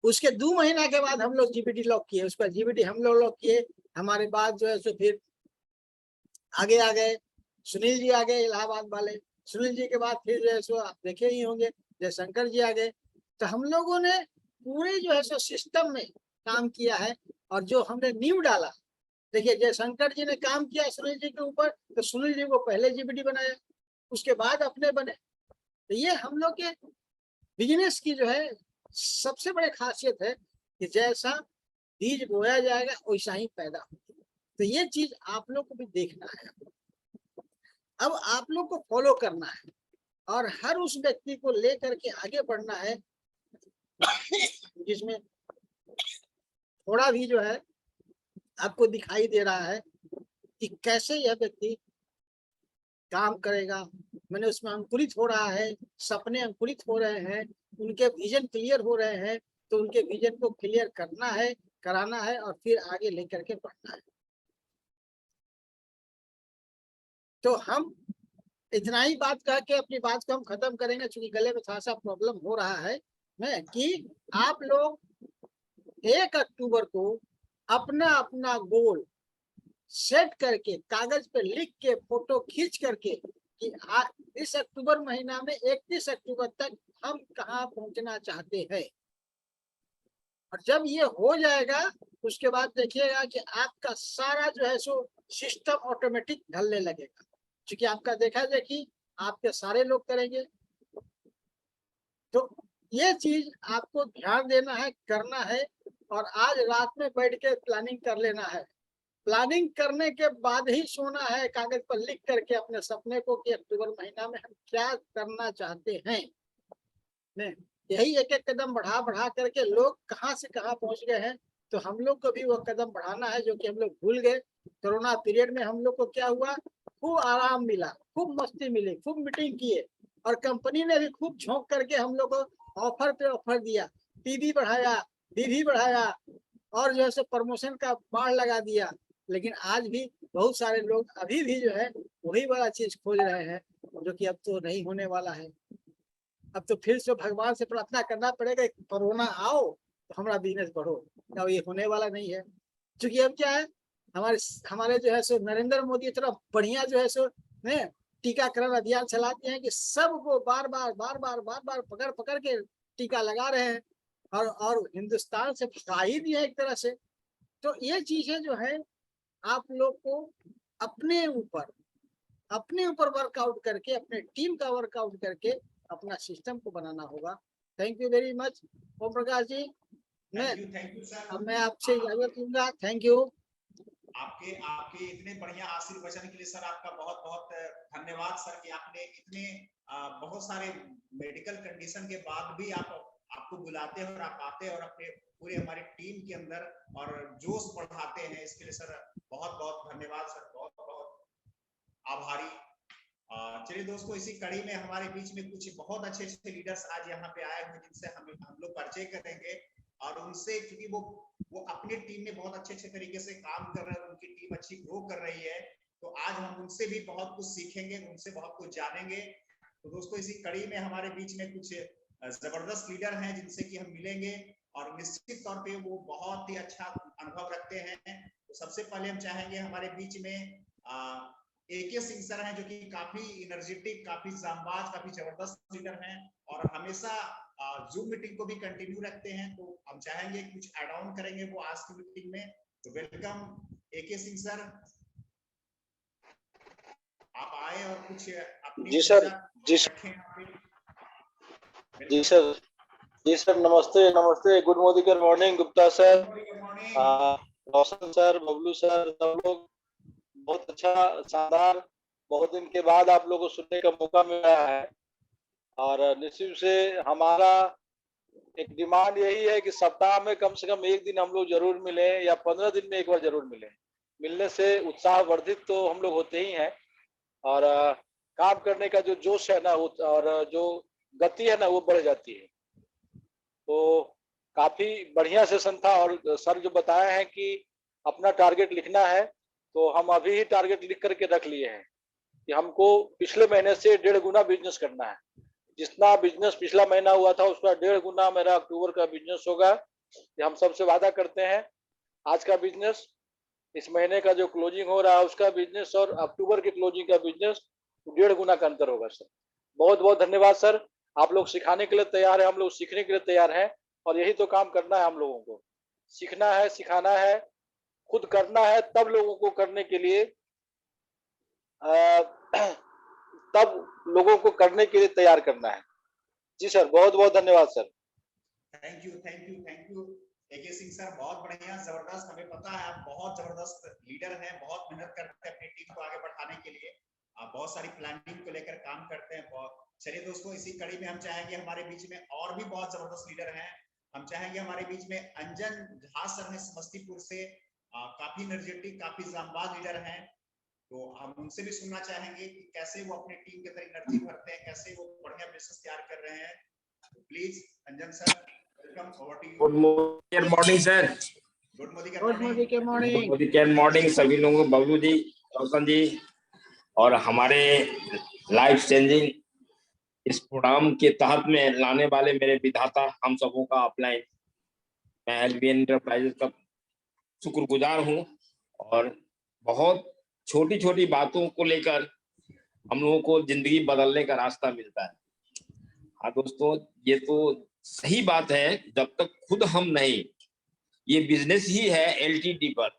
उसके 2 महीना के बाद हम लोग जीबीटी लॉक किए, उसका जीबीटी हम लोग लॉक किए। हमारे बाद जो है सो फिर आगे आ गए, सुनील जी आ गए इलाहाबाद वाले। सुनील जी के बाद फिर जो है सो आप देखे ही होंगे जयशंकर जी आ गए। तो हम लोगों ने पूरे जो है सो सिस्टम में काम किया है। और जो हमने नींव डाला, देखिए जयशंकर जी ने काम किया सुनील जी के ऊपर, तो सुनील जी को पहले जीबीटी बनाया, उसके बाद अपने बने। तो ये हम लोग के बिजनेस की जो है सबसे बड़ी खासियत है कि जैसा बीज बोया जाएगा वैसा ही पैदा होगा। तो ये चीज आप लोग को भी देखना है, अब आप लोग को फॉलो करना है, और हर उस व्यक्ति को लेकर के आगे बढ़ना है जिसमें थोड़ा भी जो है आपको दिखाई दे रहा है कि कैसे यह व्यक्ति काम करेगा। मैंने उसमें अंकुरित हो रहा है, सपने अंकुरित हो रहे हैं, उनके विजन क्लियर हो रहे हैं, तो उनके विजन को क्लियर करना है, कराना है, और फिर आगे लेकर के बढ़ना है। तो हम इतना ही बात कह के अपनी बात को हम खत्म करेंगे, क्योंकि गले में थोड़ा सा प्रॉब्लम हो रहा है कि आप लोग 1 अक्टूबर को अपना अपना गोल सेट करके कागज पे लिख के फोटो खींच करके कि इस अक्टूबर महीना में 31 अक्टूबर तक हम कहाँ पहुंचना चाहते हैं। और जब ये हो जाएगा उसके बाद देखिएगा कि आपका सारा जो है सो सिस्टम ऑटोमेटिक ढलने लगेगा, क्योंकि आपका देखा देखी आपके सारे लोग करेंगे। तो ये चीज आपको ध्यान देना है, करना है, और आज रात में बैठ के प्लानिंग कर लेना है। प्लानिंग करने के बाद ही सोना है, कागज पर लिख करके अपने सपने को कि अक्टूबर महीना में हम क्या करना चाहते हैं। यही एक एक कदम बढ़ा बढ़ा करके लोग कहाँ से कहाँ पहुंच गए हैं। तो हम लोग को भी वो कदम बढ़ाना है जो कि हम लोग भूल गए। कोरोना पीरियड में हम लोग को क्या हुआ, खूब आराम मिला, खूब मस्ती मिली, खूब मीटिंग किए, और कंपनी ने भी खूब झोंक करके हम लोग को ऑफर पे ऑफर दिया, टीवी बढ़ाया, डीवी बढ़ाया, और जो है प्रमोशन का बाढ़ लगा दिया। लेकिन आज भी बहुत सारे लोग अभी भी जो है वही वाला चीज खोज रहे हैं, जो कि अब तो नहीं होने वाला है। अब तो फिर से भगवान से प्रार्थना करना पड़ेगा, कोरोना आओ तो हमारा बिजनेस बढ़ो। अब ये होने वाला नहीं है, क्योंकि अब क्या है, हमारे हमारे जो है सो नरेंद्र मोदी इतना बढ़िया जो है सो टीकाकरण अभियान चलाते हैं कि सबको बार बार पकड़ पकड़ के टीका लगा रहे हैं, और हिंदुस्तान से भगा ही दिया एक तरह से। तो ये चीजें जो है आप लोग को अपने ऊपर वर्कआउट करके, अपने टीम का वर्कआउट करके अपना सिस्टम को बनाना होगा। Thank you very much Om Prakash ji. Thank you sir. अब मैं आपसे इजाजत लूंगा। Thank you. आपके आपके इतने बढ़िया आशीर्वचन के लिए सर आपका बहुत बहुत धन्यवाद सर, कि आपने इतने बहुत सारे मेडिकल कंडीशन के बाद भी आपको बुलाते हैं और आप आते हैं और अपने पूरे हमारी टीम के अंदर और जोश बढ़ाते हैं। इसके लिए सर बहुत बहुत धन्यवाद सर, बहुत बहुत आभारी। चलिए दोस्तों, इसी कड़ी में हमारे बीच में कुछ बहुत अच्छे अच्छे लीडर्स आज यहाँ पे आए हुए जिनसे हम लोग परिचय करेंगे और उनसे, क्योंकि वो अपनी टीम में बहुत अच्छे अच्छे तरीके से काम कर रहे हैं, उनकी टीम अच्छी ग्रो कर रही है, तो आज हम उनसे भी बहुत कुछ सीखेंगे, उनसे बहुत कुछ जानेंगे। तो दोस्तों, इसी कड़ी में हमारे बीच में कुछ जबरदस्त लीडर हैं जिनसे कि हम मिलेंगे और निश्चित तौर पे वो बहुत ही अच्छा अनुभव रखते हैं। तो सबसे पहले हम चाहेंगे हमारे बीच में AK सिंह सर हैं, जो कि काफी एनर्जेटिक, काफी जांबाज, काफी जबरदस्त लीडर हैं और हमेशा जूम मीटिंग को भी कंटिन्यू रखते हैं। तो हम चाहेंगे कुछ ऐड ऑन करेंगे वो आज की मीटिंग में। तो वेलकम AK सिंह सर, आप आए और कुछ अपनी जी सर, जी सर, जी सर, नमस्ते नमस्ते, गुड मॉर्निंग गुप्ता सर, रोशन सर, बबलू सर, सब लोग बहुत अच्छा, शानदार, बहुत दिन के बाद आप लोगों को सुनने का मौका मिला है और निश्चित से हमारा एक डिमांड यही है कि सप्ताह में कम से कम एक दिन हम लोग जरूर मिले या 15 दिन में एक बार जरूर मिले। मिलने से उत्साह वर्धित तो हम लोग होते ही हैं और काम करने का जो जोश है ना और जो गति है ना वो बढ़ जाती है। तो काफी बढ़िया सेशन था और सर जो बताए हैं कि अपना टारगेट लिखना है, तो हम अभी ही टारगेट लिख करके रख लिए हैं कि हमको पिछले महीने से 1.5 गुना बिजनेस करना है। जितना बिजनेस पिछला महीना हुआ था उसका 1.5 गुना मेरा अक्टूबर का बिजनेस होगा। ये हम सबसे वादा करते हैं। आज का बिजनेस, इस महीने का जो क्लोजिंग हो रहा है उसका बिजनेस और अक्टूबर के क्लोजिंग का बिजनेस 1.5 गुना का अंतर होगा सर। बहुत बहुत धन्यवाद सर, आप लोग सिखाने के लिए तैयार है, हम लोग सीखने के लिए तैयार हैं और यही तो काम करना है हम लोगों को। सीखना है, सिखाना है, खुद करना है, तब लोगों को करने के लिए तब लोगों को करने के लिए तैयार करना है। जी सर, बहुत बहुत धन्यवाद sir. Thank you AK Singh sir, बहुत बढ़िया, जबरदस्त। हमें पता है आप बहुत जबरदस्त लीडर हैं, बहुत मेहनत करते हैं अपनी टीम को आगे बढ़ाने के लिए, आप बहुत सारी प्लानिंग को लेकर काम करते हैं। चलिए दोस्तों, इसी कड़ी में हम चाहेंगे हमारे बीच में और भी बहुत जबरदस्त लीडर हैं। हम चाहेंगे हमारे बीच में अंजन झा सर हैं समस्तीपुर से, काफी एनर्जेटिक, काफी जांबाज लीडर हैं। तो हम उनसे भी सुनना चाहेंगे कि कैसे वो अपनी टीम के अंदर एनर्जी भरते हैं, कैसे वो बढ़िया बिजनेस तैयार कर रहे हैं। तो please Anjan sir, welcome, over to you. Good morning sir. Good morning सभी लोगों को, बबलू जी, रोशन जी और हमारे लाइफ चेंजिंग इस प्रोग्राम के तहत में लाने वाले मेरे विधाता हम सबों का अपलाइन, मैं LBN इंटरप्राइजेस का शुक्रगुजार हूँ और बहुत छोटी छोटी बातों को लेकर हम लोगों को जिंदगी बदलने का रास्ता मिलता है। हाँ दोस्तों, ये तो सही बात है, जब तक खुद हम नहीं, ये बिजनेस ही है LTD पर,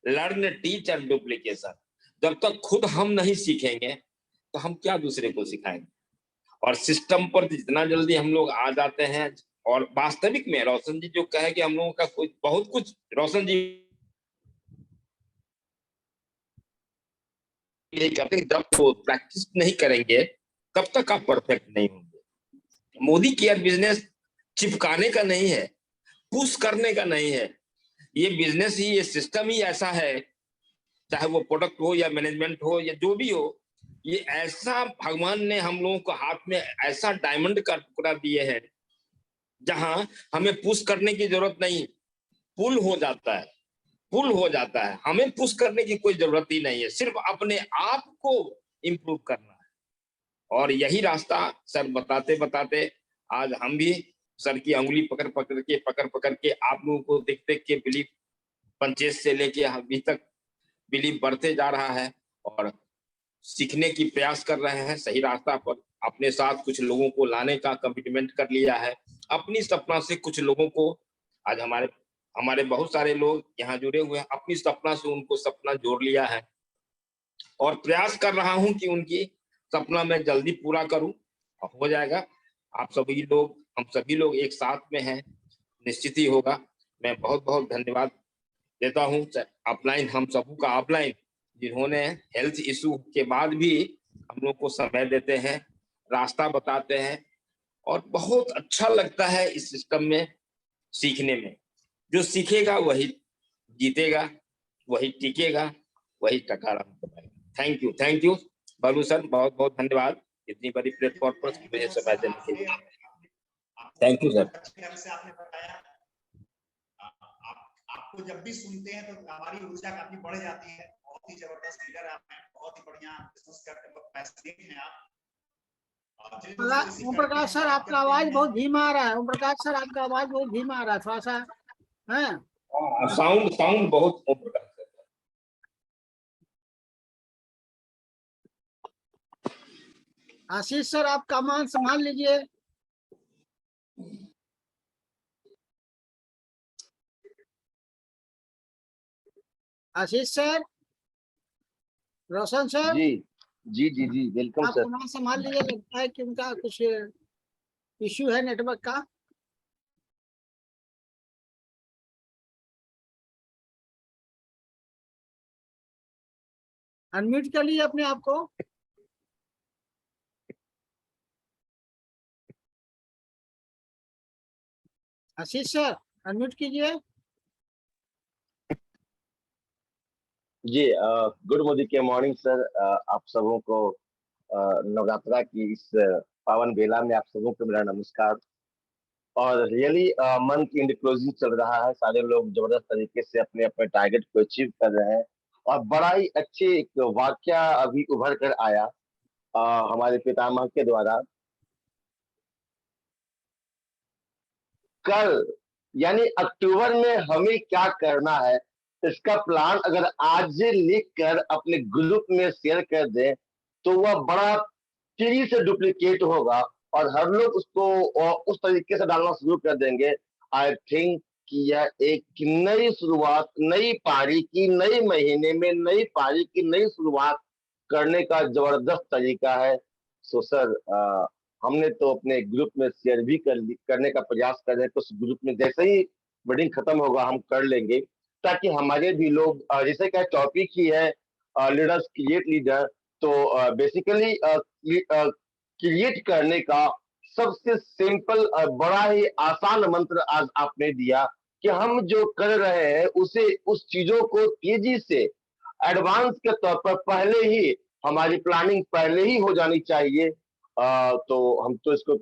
लर्न, टीच एंड डुप्लीकेशन। जब तक खुद हम नहीं सीखेंगे तो हम क्या दूसरे को सिखाएंगे। और सिस्टम पर जितना जल्दी हम लोग आ जाते हैं, और वास्तविक में रोशन जी जो कहे कि हम लोगों का कुछ बहुत कुछ, रोशन जी कहते हैं जब तो प्रैक्टिस नहीं करेंगे तब तक आप परफेक्ट नहीं होंगे। मोदी केयर बिजनेस चिपकाने का नहीं है, पुश करने का नहीं है। ये बिजनेस ही, ये सिस्टम ही ऐसा है, चाहे वो प्रोडक्ट हो या मैनेजमेंट हो या जो भी हो, ये ऐसा भगवान ने हम लोगों को हाथ में ऐसा डायमंड का टुकड़ा दिए है जहां हमें पुश करने की जरूरत नहीं, पुल हो जाता है, पुल हो जाता है। हमें पुश करने की कोई जरूरत ही नहीं है, सिर्फ अपने आप को इम्प्रूव करना है। और यही रास्ता सर बताते बताते आज हम भी सर की अंगुली पकड़ पकड़ के आप लोगों को देख देख के बिलीफ पंचेस से लेके अभी तक बिलीफ बढ़ते जा रहा है और सीखने की प्रयास कर रहे हैं। सही रास्ता पर अपने साथ कुछ लोगों को लाने का कमिटमेंट कर लिया है। अपनी सपना से कुछ लोगों को, आज हमारे बहुत सारे लोग यहाँ जुड़े हुए हैं, अपनी सपना से उनको सपना जोड़ लिया है और प्रयास कर रहा हूं कि उनकी सपना मैं जल्दी पूरा करूं, हो जाएगा। आप सभी लोग, हम सभी लोग एक साथ में हैं, निश्चित ही होगा। मैं बहुत बहुत धन्यवाद देता हूं अपलाइन, हम सबों का अपलाइन, जिन्होंने हेल्थ इशू के बाद भी हम लोग को समय देते हैं, रास्ता बताते हैं और बहुत अच्छा लगता है इस सिस्टम में सीखने में। जो सीखेगा वही जीतेगा, वही टिकेगा, वही टकारा। थैंक यू बाबू सर बहुत बहुत धन्यवाद इतनी बड़ी प्लेटफॉर्म पर मुझे समय देने के लिए। Thank you sir. अच्छे ढंग से आपने बताया। आपको जब भी सुनते हैं तो हमारी ऊर्जा काफी बढ़ जाती है। बहुत ही जबरदस्त लीडर आप हैं, बहुत ही बढ़िया बिजनेस करते हैं, पैशनेट हैं आप। चलिए दोस्तों, इसी ओम कड़ी में प्रकाश हम सर, बात आपका करते आवाज हैं। बहुत धीमा आ रहा है। ओम प्रकाश सर, आपका आवाज बहुत धीमा आ रहा है, थोड़ा सा है। साउंड बहुत आशीष सर, आप कमान संभाल लीजिए। आशीष सर, रोशन सर, जी जी जी जी वेलकम आप सर। कमान संभाल लीजिए। लगता है कि उनका कुछ इश्यू है नेटवर्क का। अनम्यूट कर लीजिए अपने आप को। आशीष सर, अनम्यूट कीजिए। जी गुड मोदी के मॉर्निंग सर। आप सबों को नवरात्रा की इस पावन बेला में आप सबों को मेरा नमस्कार। और रियली मंथ एंड क्लोजिंग चल रहा है, सारे लोग जबरदस्त तरीके से अपने अपने टारगेट को अचीव कर रहे हैं। और बड़ा ही अच्छे एक वाक्य अभी उभर कर आया हमारे पितामह के द्वारा। कल यानी अक्टूबर में हमें क्या करना है, इसका प्लान अगर आज लिख कर अपने ग्रुप में शेयर कर दें तो वह बड़ा तेजी से डुप्लीकेट होगा और हर लोग उसको उस तरीके से डालना शुरू कर देंगे। आई थिंक कि यह एक नई शुरुआत, नई पारी की, नई महीने में नई पारी की नई शुरुआत करने का जबरदस्त तरीका है। सो सर हमने तो अपने ग्रुप में शेयर भी करने का प्रयास कर रहे हैं। तो उस ग्रुप में जैसे ही मीटिंग खत्म होगा हम कर लेंगे, ताकि हमारे भी लोग जैसे क्या टॉपिक ही है लीडर्स क्रिएट लीडर, तो बेसिकली क्रिएट करने का सबसे सिंपल बड़ा ही आसान मंत्र आज आपने दिया कि हम जो कर रहे हैं उसे उस चीजों को तेजी से एडवांस के तौर पर पहले ही हमारी प्लानिंग पहले ही हो जानी चाहिए। तो हम तो इसको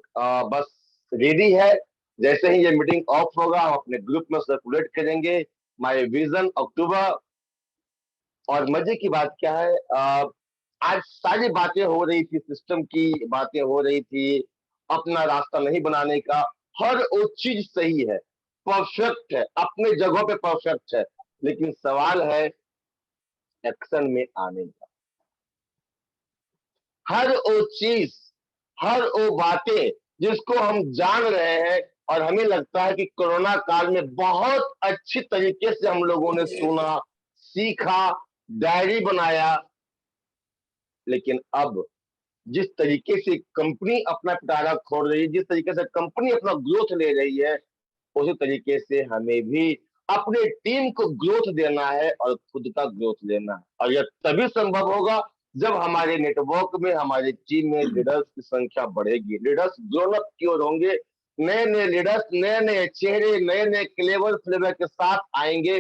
बस रेडी है। जैसे ही ये मीटिंग ऑफ होगा हम अपने ग्रुप में सर्कुलेट करेंगे माय विजन अक्टूबर। और मजे की बात क्या है, आज सारी बातें हो रही थी, सिस्टम की बातें हो रही थी, अपना रास्ता नहीं बनाने का। हर वो चीज सही है, परफेक्ट है, अपने जगहों पे परफेक्ट है, लेकिन सवाल है एक्शन में आने का। हर वो चीज, हर वो बातें जिसको हम जान रहे हैं और हमें लगता है कि कोरोना काल में बहुत अच्छी तरीके से हम लोगों ने सुना, सीखा, डायरी बनाया, लेकिन अब जिस तरीके से कंपनी अपना पिटारा खोल रही है, जिस तरीके से कंपनी अपना ग्रोथ ले रही है, उसी तरीके से हमें भी अपने टीम को ग्रोथ देना है और खुद का ग्रोथ लेना है। और यह तभी संभव होगा जब हमारे नेटवर्क में, हमारे टीम में लीडर्स की संख्या बढ़ेगी। लीडर्स ग्रोन अप की ओर होंगे, नए नए लीडर्स, नए नए चेहरे, नए नए क्लेवर फ्लेवर के साथ आएंगे।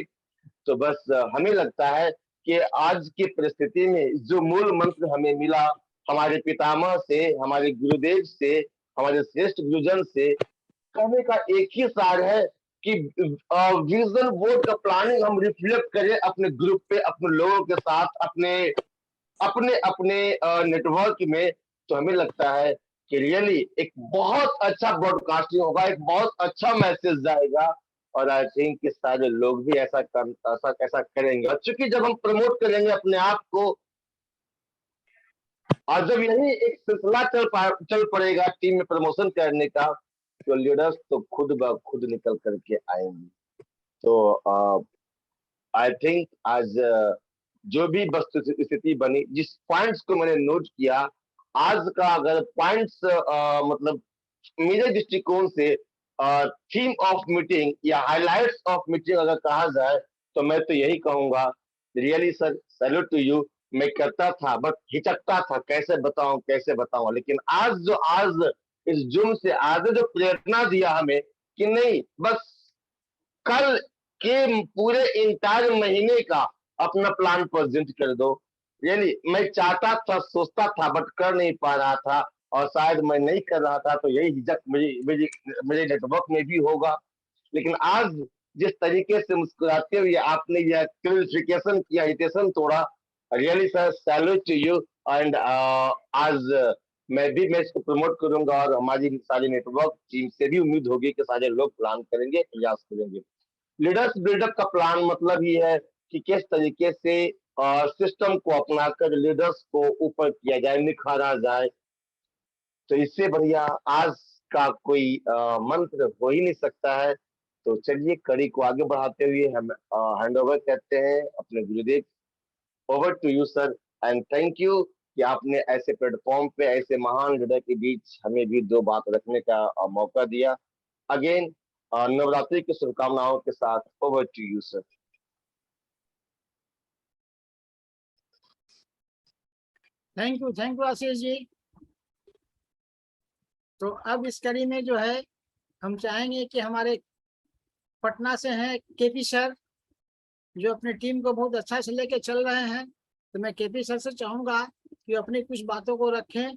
तो बस हमें लगता है कि आज की परिस्थिति में जो मूल मंत्र हमें मिला हमारे पितामह से, हमारे गुरुदेव से, हमारे श्रेष्ठ गुरुजन से, कहने का एक ही सार है कि विजन बोर्ड का प्लानिंग हम रिफ्लेक्ट करें अपने ग्रुप पे, अपने लोगों के साथ, अपने अपने अपने नेटवर्क में। तो हमें लगता है कि रियली एक बहुत अच्छा ब्रॉडकास्टिंग होगा, एक बहुत अच्छा मैसेज जाएगा। और आई थिंक कि सारे लोग भी ऐसा करेंगे। और चूंकि जब हम प्रमोट करेंगे अपने आप को, और जब यही एक सिलसिला चल पड़ेगा टीम में प्रमोशन करने का, तो लीडर्स तो खुद ब खुद निकल करके आएंगे। तो आई थिंक आज जो भी वस्तु स्थिति बनी, जिस पॉइंट्स को मैंने नोट किया, आज का अगर पॉइंट्स मतलब मेरे दृष्टिकोण से थीम ऑफ मीटिंग या हाइलाइट्स ऑफ मीटिंग अगर कहा जाए, तो मैं तो यही कहूंगा, really sir salute to you. मैं करता था बट हिचकता था, कैसे बताऊं, लेकिन आज इस जूम से आज जो प्रेरणा दिया हमें कि नहीं, बस कल के पूरे इंटायर महीने का अपना प्लान प्रेजेंट कर दो। यानी मैं चाहता था, सोचता था, बट कर नहीं पा रहा था, और शायद मैं नहीं कर रहा था तो यही हिचक मेरे नेटवर्क में भी होगा। लेकिन आज जिस तरीके से मुस्कुराते हुए आपने यह क्लियरिफिकेशन किया, इरिटेशन तोड़ा, really sir salute to you. And आज मैं इसको प्रमोट करूंगा, और हमारी सारी नेटवर्क टीम से भी उम्मीद होगी कि सारे लोग प्लान करेंगे, प्रयास करेंगे। लीडर्स बिल्डअप का प्लान मतलब ये है कि किस तरीके से सिस्टम को अपनाकर लीडर्स को ऊपर किया जाए, निखारा जाए। तो इससे बढ़िया आज का कोई मंत्र हो ही नहीं सकता है। तो चलिए कड़ी को आगे बढ़ाते हुए हम हैंड ओवर करते हैं अपने गुरुदेव। Over to you sir, and thank you कि आपने ऐसे प्लेटफॉर्म पे ऐसे महान लीडर के बीच हमें भी दो बात रखने का मौका दिया। अगेन नवरात्रि की शुभकामनाओं के साथ over to you sir. Thank you Ashish ji. तो अब इस कड़ी में जो है हम चाहेंगे कि हमारे पटना से हैं केपी सर, जो अपनी टीम को बहुत अच्छा से लेके चल रहे हैं। तो मैं केपी सर से चाहूंगा कि अपनी कुछ बातों को रखें।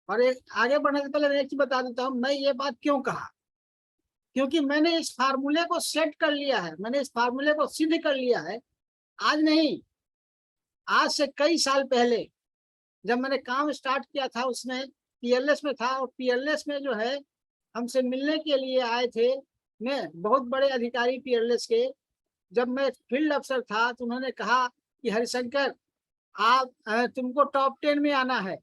और एक आगे बढ़ने से पहले एक चीज बता देता हूँ, मैं ये बात क्यों कहा, क्योंकि मैंने इस फार्मूले को सेट कर लिया है, मैंने इस फार्मूले को सिद्ध कर लिया है। आज नहीं, आज से कई साल पहले जब मैंने काम स्टार्ट किया था, उसमें पीएलएस में था, और पीएलएस में जो है हमसे मिलने के लिए आए थे मैं बहुत बड़े अधिकारी पीएलएस के। जब मैं फील्ड अफसर था तो उन्होंने कहा कि हरिशंकर आप तुमको टॉप 10 में आना है।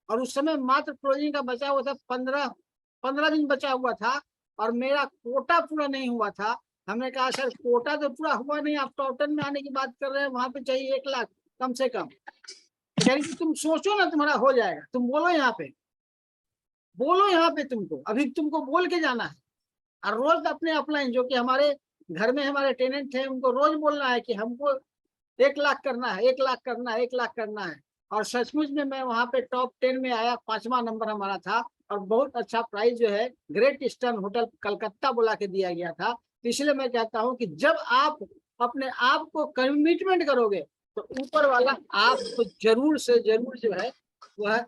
और उस समय मात्र क्लोजिंग का बचा हुआ था 15 दिन बचा हुआ था, और मेरा कोटा पूरा नहीं हुआ था। हमने कहा सर कोटा तो पूरा हुआ नहीं, आप टॉप 10 में आने की बात कर रहे हैं, वहां पे चाहिए 1 लाख कम से कम। तो कह रही तुम सोचो ना, तुम्हारा हो जाएगा, तुम बोलो यहाँ पे, बोलो यहाँ पे, तुमको अभी तुमको बोल के जाना है। और रोज अपने अपलाइन जो कि हमारे घर में हमारे टेनेंट थे, उनको रोज बोलना है कि हमको 1 लाख करना है, 1 लाख करना है, 1 लाख करना है। और सचमुच में मैं वहां पे टॉप 10 में आया, 5वां नंबर हमारा था। और बहुत अच्छा प्राइज जो है ग्रेट ईस्टर्न होटल कलकत्ता बुला के दिया गया था। तो इसलिए मैं कहता हूँ कि जब आप अपने आप को कमिटमेंट करोगे तो ऊपर वाला आपको जरूर से जरूर जो है वह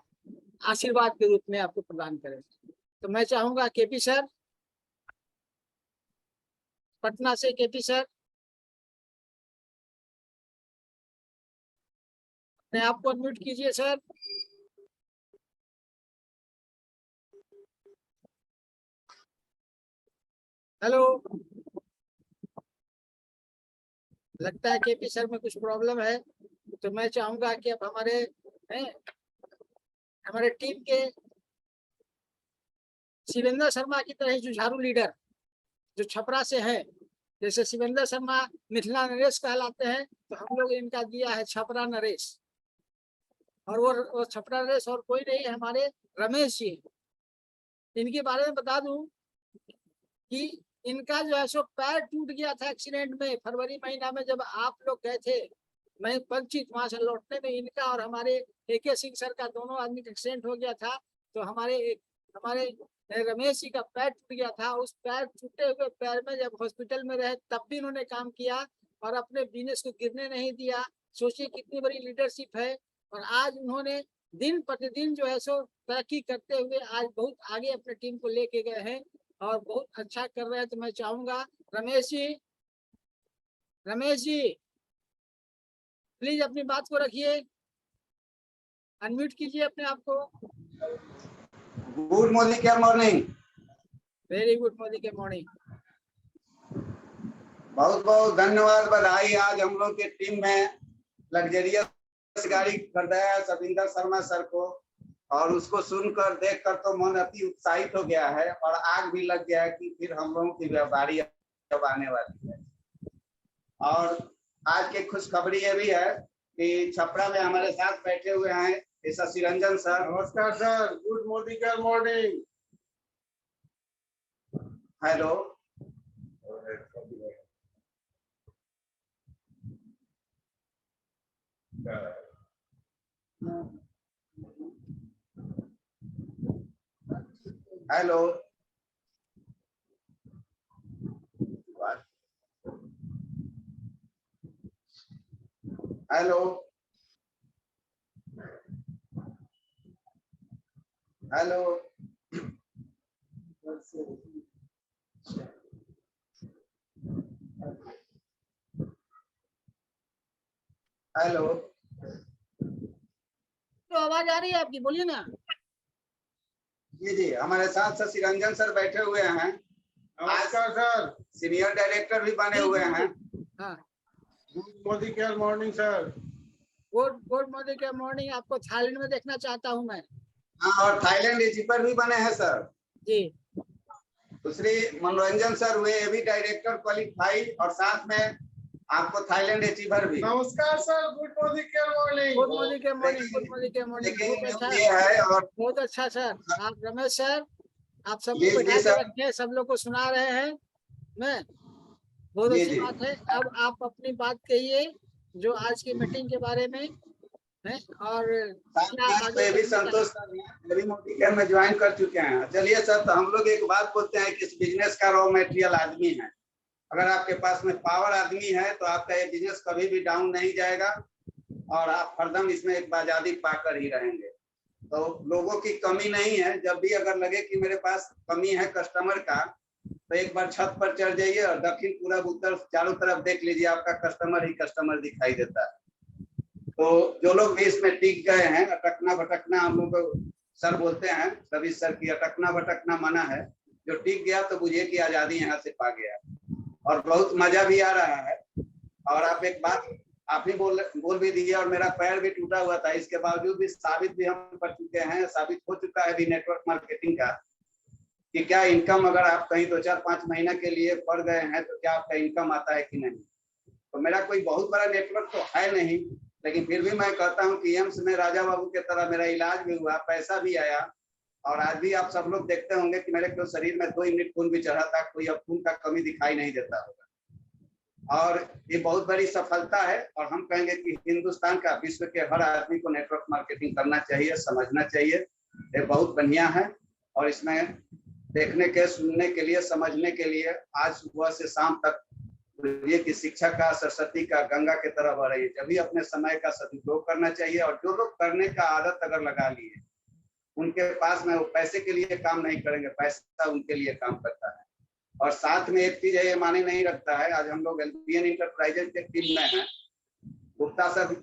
आशीर्वाद के रूप में आपको प्रदान करेगा। तो मैं चाहूंगा केपी सर, पटना से केपी सर, अपने आप को अनम्यूट कीजिए सर। हेलो, लगता है केपी सर में कुछ प्रॉब्लम है। तो मैं चाहूंगा कि अब हमारे टीम के शिवेंद्र शर्मा की तरह जुझारू लीडर जो छपरा से है, जैसे शिवेंद्र शर्मा मिथिला नरेश कहलाते हैं, तो हम लोग इनका दिया है छपरा नरेश। और वो छपरा नरेश और कोई नहीं, हमारे रमेश जी। इनके बारे में बता दूं कि इनका जो है सो पैर टूट गया था एक्सीडेंट में, फरवरी महीना में जब आप लोग गए थे। मैं पंचित वहां से लौटने में इनका और हमारे AK सिंह सर का दोनों आदमी का एक्सीडेंट हो गया था। तो हमारे रमेश जी का पैर टूट गया था। उस पैर टूटे हुए पैर में जब हॉस्पिटल में रहे तब भी इन्होंने काम किया और अपने बिजनेस को गिरने नहीं दिया। सोचिए कितनी बड़ी लीडरशिप है। और आज उन्होंने दिन प्रतिदिन जो है सो तरक्की करते हुए आज बहुत आगे अपने टीम को लेके गए हैं और बहुत अच्छा कर रहे हैं। तो मैं चाहूंगा रमेश जी प्लीज अपनी बात को रखिए, अनम्यूट कीजिए अपने आप को। गुड मॉर्निंग, क्या मॉर्निंग। वेरी गुड मॉर्निंग के मॉर्निंग। बहुत बहुत धन्यवाद, बधाई। आज हम लोग की टीम में लग्जरियस गाड़ी खरीदा है सविंदर शर्मा सर को, और उसको सुनकर देखकर तो मन अति उत्साहित हो गया है और आग भी लग गया है कि फिर हम लोगों की बारी अब आने वाली है। और आज की खुशखबरी ये भी है कि छपरा में हमारे साथ बैठे हुए हैं शशि रंजन सर। नमस्कार sir, good morning. Hello, hello, hello, hello hello तो आवाज आ रही है आपकी, बोलिए ना। जी जी, हमारे साथ शशि रंजन सर बैठे हुए हैं। नमस्कार सर। सीनियर डायरेक्टर भी बने हुए हैं। हाँ, Modi care morning sir. Good morning के मॉर्निंग। आपको थाईलैंड में देखना चाहता हूँ मैं। हाँ, और थाईलैंड एचिपर भी बने हैं सर। जी, दूसरी मनोरंजन सर हुए, ये भी डायरेक्टर क्वालिफाई, और साथ में आपको थाईलैंड अचीवर भी। नमस्कार सर, गुड मॉर्निंग के मॉर्निंग। गुड मॉर्निंग के मॉर्निंग, गुड मॉर्निंग के मॉर्निंग। बहुत अच्छा, ये है। और बहुत अच्छा सर। आप रमेश सर, आप जी, सबको बैठा जी के सर। रखे, सब लोग को सुना रहे हैं। मैं बहुत जी अच्छी जी। बात है। अब आप अपनी बात कहिए जो आज की मीटिंग के बारे में है, और क्या साथ आगे में भी करने का है। संतोष सर हैं, भी मोदी केयर में ज्वाइन कर चुके हैं। चलिए सर, तो हम लोग एक बात बोलते हैं कि इस बिजनेस का रॉ मटेरियल आदमी है। अगर आपके पास में पावर आदमी है तो आपका ये बिजनेस कभी भी डाउन नहीं जाएगा, और आप हरदम इसमें एक आजादी पाकर ही रहेंगे। तो लोगों की कमी नहीं है। जब भी अगर लगे कि मेरे पास कमी है कस्टमर का, तो एक बार छत पर चढ़ जाइए और दक्षिण पूरब उत्तर चारों तरफ देख लीजिए, आपका कस्टमर ही कस्टमर दिखाई देता है। तो जो लोग भी इसमें टिक गए हैं, अटकना भटकना हम लोग सर बोलते हैं, सभी सर की अटकना भटकना मना है। जो टिक गया तो बुझिए कि आजादी यहाँ से पा गया, और बहुत मजा भी आ रहा है। और आप एक बात आप ही बोल भी दिए, और मेरा पैर भी टूटा हुआ था, इसके बावजूद भी साबित भी हम कर चुके हैं, साबित हो चुका है भी नेटवर्क मार्केटिंग का, कि क्या इनकम अगर आप कहीं 2-4-5 महीना के लिए पड़ गए हैं तो क्या आपका इनकम आता है कि नहीं। तो मेरा कोई बहुत बड़ा नेटवर्क तो है नहीं, लेकिन फिर भी मैं कहता हूँ कि एम्स में राजा बाबू की तरह मेरा इलाज भी हुआ, पैसा भी आया, और आज भी आप सब लोग देखते होंगे कि मेरे को शरीर में 2 यूनिट खून भी चढ़ा था, कोई अब खून का कमी दिखाई नहीं देता होगा। और ये बहुत बड़ी सफलता है, और हम कहेंगे कि हिंदुस्तान का, विश्व के हर आदमी को नेटवर्क मार्केटिंग करना चाहिए, समझना चाहिए। ये बहुत बढ़िया है, और इसमें देखने के, सुनने के लिए, समझने के लिए आज सुबह से शाम तक ये कि शिक्षा का, सरस्वती का गंगा की तरह बह रही है। जब भी अपने समय का सदुपयोग करना चाहिए, और जो लोग करने का आदत अगर लगा लिए, उनके पास में वो पैसे के लिए काम नहीं करेंगे, पैसा उनके लिए काम करता है। और साथ में एक चीज है, ये माने नहीं रखता है। आज हम लोग एलबीएन इंटरप्राइजेज के टीम में हैं। गुप्ता सर,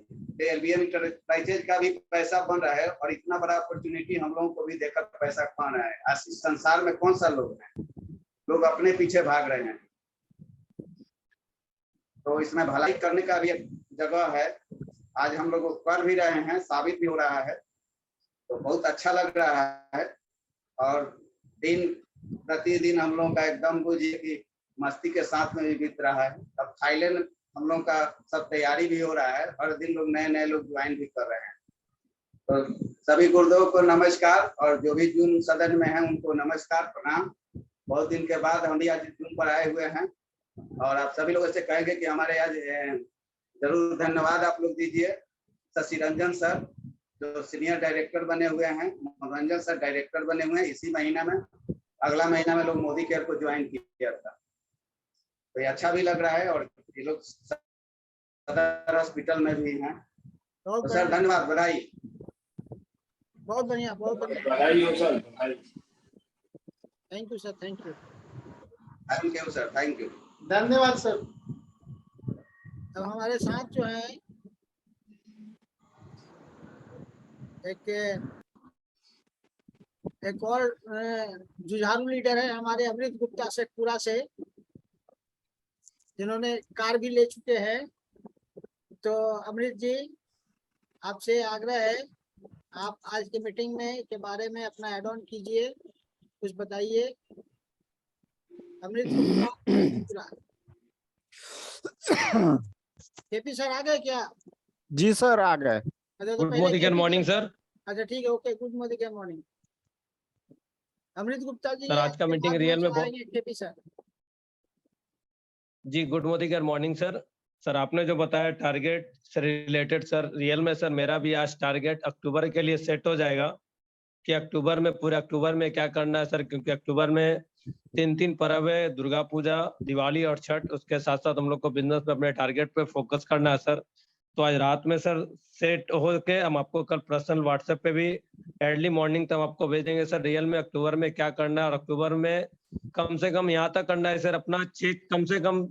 एलबीएन इंटरप्राइजेज का भी पैसा बन रहा है, और इतना बड़ा अपॉर्चुनिटी हम लोगों को भी देकर पैसा कमा रहा है। आज इस संसार में कौन सा लोग हैं, लोग अपने पीछे भाग रहे हैं। तो इसमें भलाई करने का भी एक जगह है। आज हम लोग कर भी रहे हैं, साबित भी हो रहा है, तो बहुत अच्छा लग रहा है। और दिन प्रतिदिन हम लोगों का एकदम बुझिए कि मस्ती के साथ में भी बीत रहा है। अब थाईलैंड हम लोग का सब तैयारी भी हो रहा है, हर दिन लोग नए लोग ज्वाइन भी कर रहे हैं। तो सभी गुरुदेव को नमस्कार, और जो भी जून सदन में है उनको नमस्कार, प्रणाम। बहुत दिन के बाद हम भी आज जून पर आए हुए हैं, और आप सभी लोगों से कहेंगे कि हमारे आज जरूर धन्यवाद आप लोग दीजिए। शशि रंजन सर जो सीनियर डायरेक्टर बने हुए हैं, मनोरंजन सर डायरेक्टर बने हुए हैं। इसी महीना में, अगला महीना में लोग मोदी केयर को ज्वाइन किया था, तो ये अच्छा भी लग रहा है। और ये लोग सदर हॉस्पिटल में भी हैं। तो सर धन्यवाद, बधाई। बहुत बढ़िया, बहुत बढ़िया। बधाई हो सर, बधाई। Thank you sir, thank you. Thank you sir, thank you, धन्यवाद सर। अब हमारे साथ जो है एक और जुझारू लीडर है हमारे अमृत गुप्ता शेखपुरा से, जिन्होंने कार भी ले चुके हैं। तो अमृत जी, आपसे आग्रह है, आप आज की मीटिंग में के बारे में अपना एड ऑन कीजिए, कुछ बताइए। अमृत गुप्ता। केपी सर आ गए क्या? जी सर आ गए। अच्छा, तो गुड पहले मॉर्निंग सर। अच्छा ठीक है, ओके, गुड मॉर्निंग। अमृत गुप्ता जी सर आज का मीटिंग रियल में बहुत केपी सर। जी गुड मॉर्निंग सर। सर आपने जो बताया टारगेट से रिलेटेड, सर रियल में सर मेरा भी आज टारगेट अक्टूबर के लिए सेट हो जाएगा कि अक्टूबर में, पूरे अक्टूबर में क्या करना है सर, क्योंकि अक्टूबर में 3 पर्व है, दुर्गा पूजा, दिवाली और छठ। उसके साथ साथ हम लोग को बिजनेस पे अपने टारगेट पे फोकस करना है सर। तो आज रात में सर सेट हो के हम आपको कल पर्सनल व्हाट्सएप पे भी अर्ली मॉर्निंग तक हम आपको भेजेंगे सर। रियल में अक्टूबर में क्या करना है, और अक्टूबर में कम से कम यहाँ तक करना है सर, अपना चेक कम से कम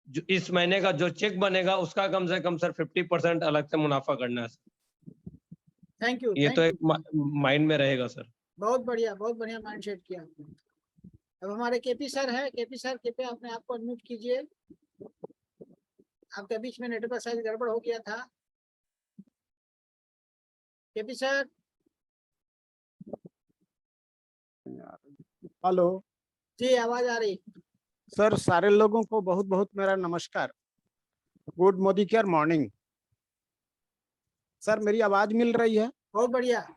जो इस महीने का जो चेक बनेगा उसका कम से कम सर 50% अलग से मुनाफा करना है सर। Thank you. ये तो एक माइंड में रहेगा सर। बहुत बढ़िया माइंड सेट किया आपने। अब हमारे केपी सर है। केपी सर, कृपया अपने आप को अनम्यूट कीजिए। आपके बीच में नेटवर्क शायद गड़बड़ हो गया था। KP sir. हेलो जी, आवाज आ रही। सर, सारे लोगों को बहुत बहुत मेरा नमस्कार। Good Modi care morning. Sir, मेरी आवाज मिल रही है? बहुत बढ़िया।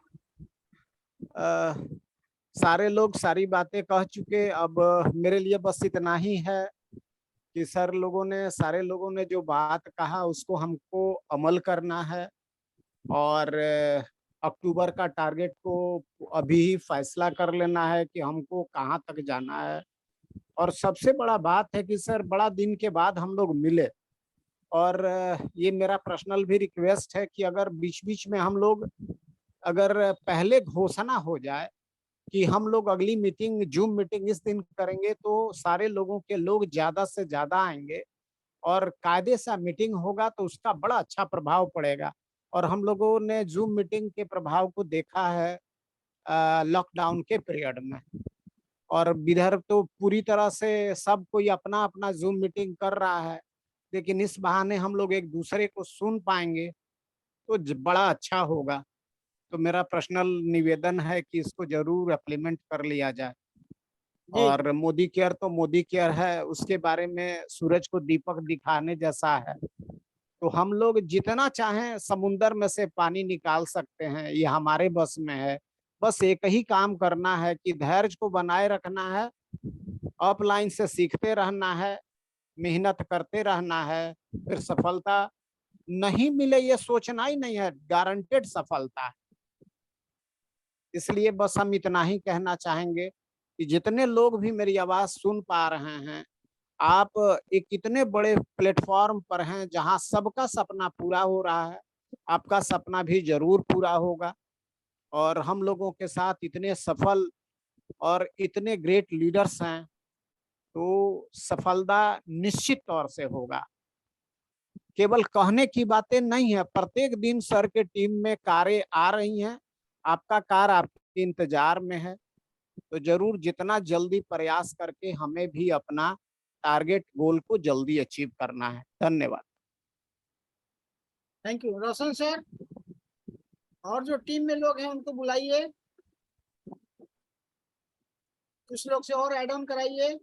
सारे लोग सारी बातें कह चुके। अब मेरे लिए बस इतना ही है कि सारे लोगों ने जो बात कहा उसको हमको अमल करना है, और अक्टूबर का टारगेट को अभी ही फैसला कर लेना है कि हमको कहाँ तक जाना है। और सबसे बड़ा बात है कि सर, बड़ा दिन के बाद हम लोग मिले, और ये मेरा पर्सनल भी रिक्वेस्ट है कि अगर बीच बीच में हम लोग अगर पहले घोषणा हो जाए कि हम लोग अगली मीटिंग जूम मीटिंग इस दिन करेंगे, तो सारे लोगों के लोग ज्यादा से ज्यादा आएंगे और कायदे से मीटिंग होगा तो उसका बड़ा अच्छा प्रभाव पड़ेगा। और हम लोगों ने जूम मीटिंग के प्रभाव को देखा है लॉकडाउन के पीरियड में, और इधर तो पूरी तरह से सब कोई अपना अपना जूम मीटिंग कर रहा है, लेकिन इस बहाने हम लोग एक दूसरे को सुन पाएंगे तो बड़ा अच्छा होगा। तो मेरा पर्सनल निवेदन है कि इसको जरूर इम्प्लीमेंट कर लिया जाए। जी। और मोदी केयर तो मोदी केयर है, उसके बारे में सूरज को दीपक दिखाने जैसा है। तो हम लोग जितना चाहें समुंदर में से पानी निकाल सकते हैं, ये हमारे बस में है। बस एक ही काम करना है कि धैर्य को बनाए रखना है, ऑफलाइन से सीखते रहना है, मेहनत करते रहना है, फिर सफलता नहीं मिले ये सोचना ही नहीं है, गारंटेड सफलता है। इसलिए बस हम इतना ही कहना चाहेंगे कि जितने लोग भी मेरी आवाज सुन पा रहे हैं, आप एक इतने बड़े प्लेटफॉर्म पर हैं जहां सबका सपना पूरा हो रहा है, आपका सपना भी जरूर पूरा होगा। और हम लोगों के साथ इतने सफल और इतने ग्रेट लीडर्स हैं, तो सफलता निश्चित तौर से होगा। केवल कहने की बातें नहीं है, प्रत्येक दिन सर के टीम में कारें आ रही हैं, आपका कार आपके इंतजार में है। तो जरूर जितना जल्दी प्रयास करके हमें भी अपना टारगेट गोल को जल्दी अचीव करना है। धन्यवाद। Thank you. रोशन सर, और जो टीम में लोग हैं उनको बुलाइए, कुछ लोग से और ऐड ऑन कराइए।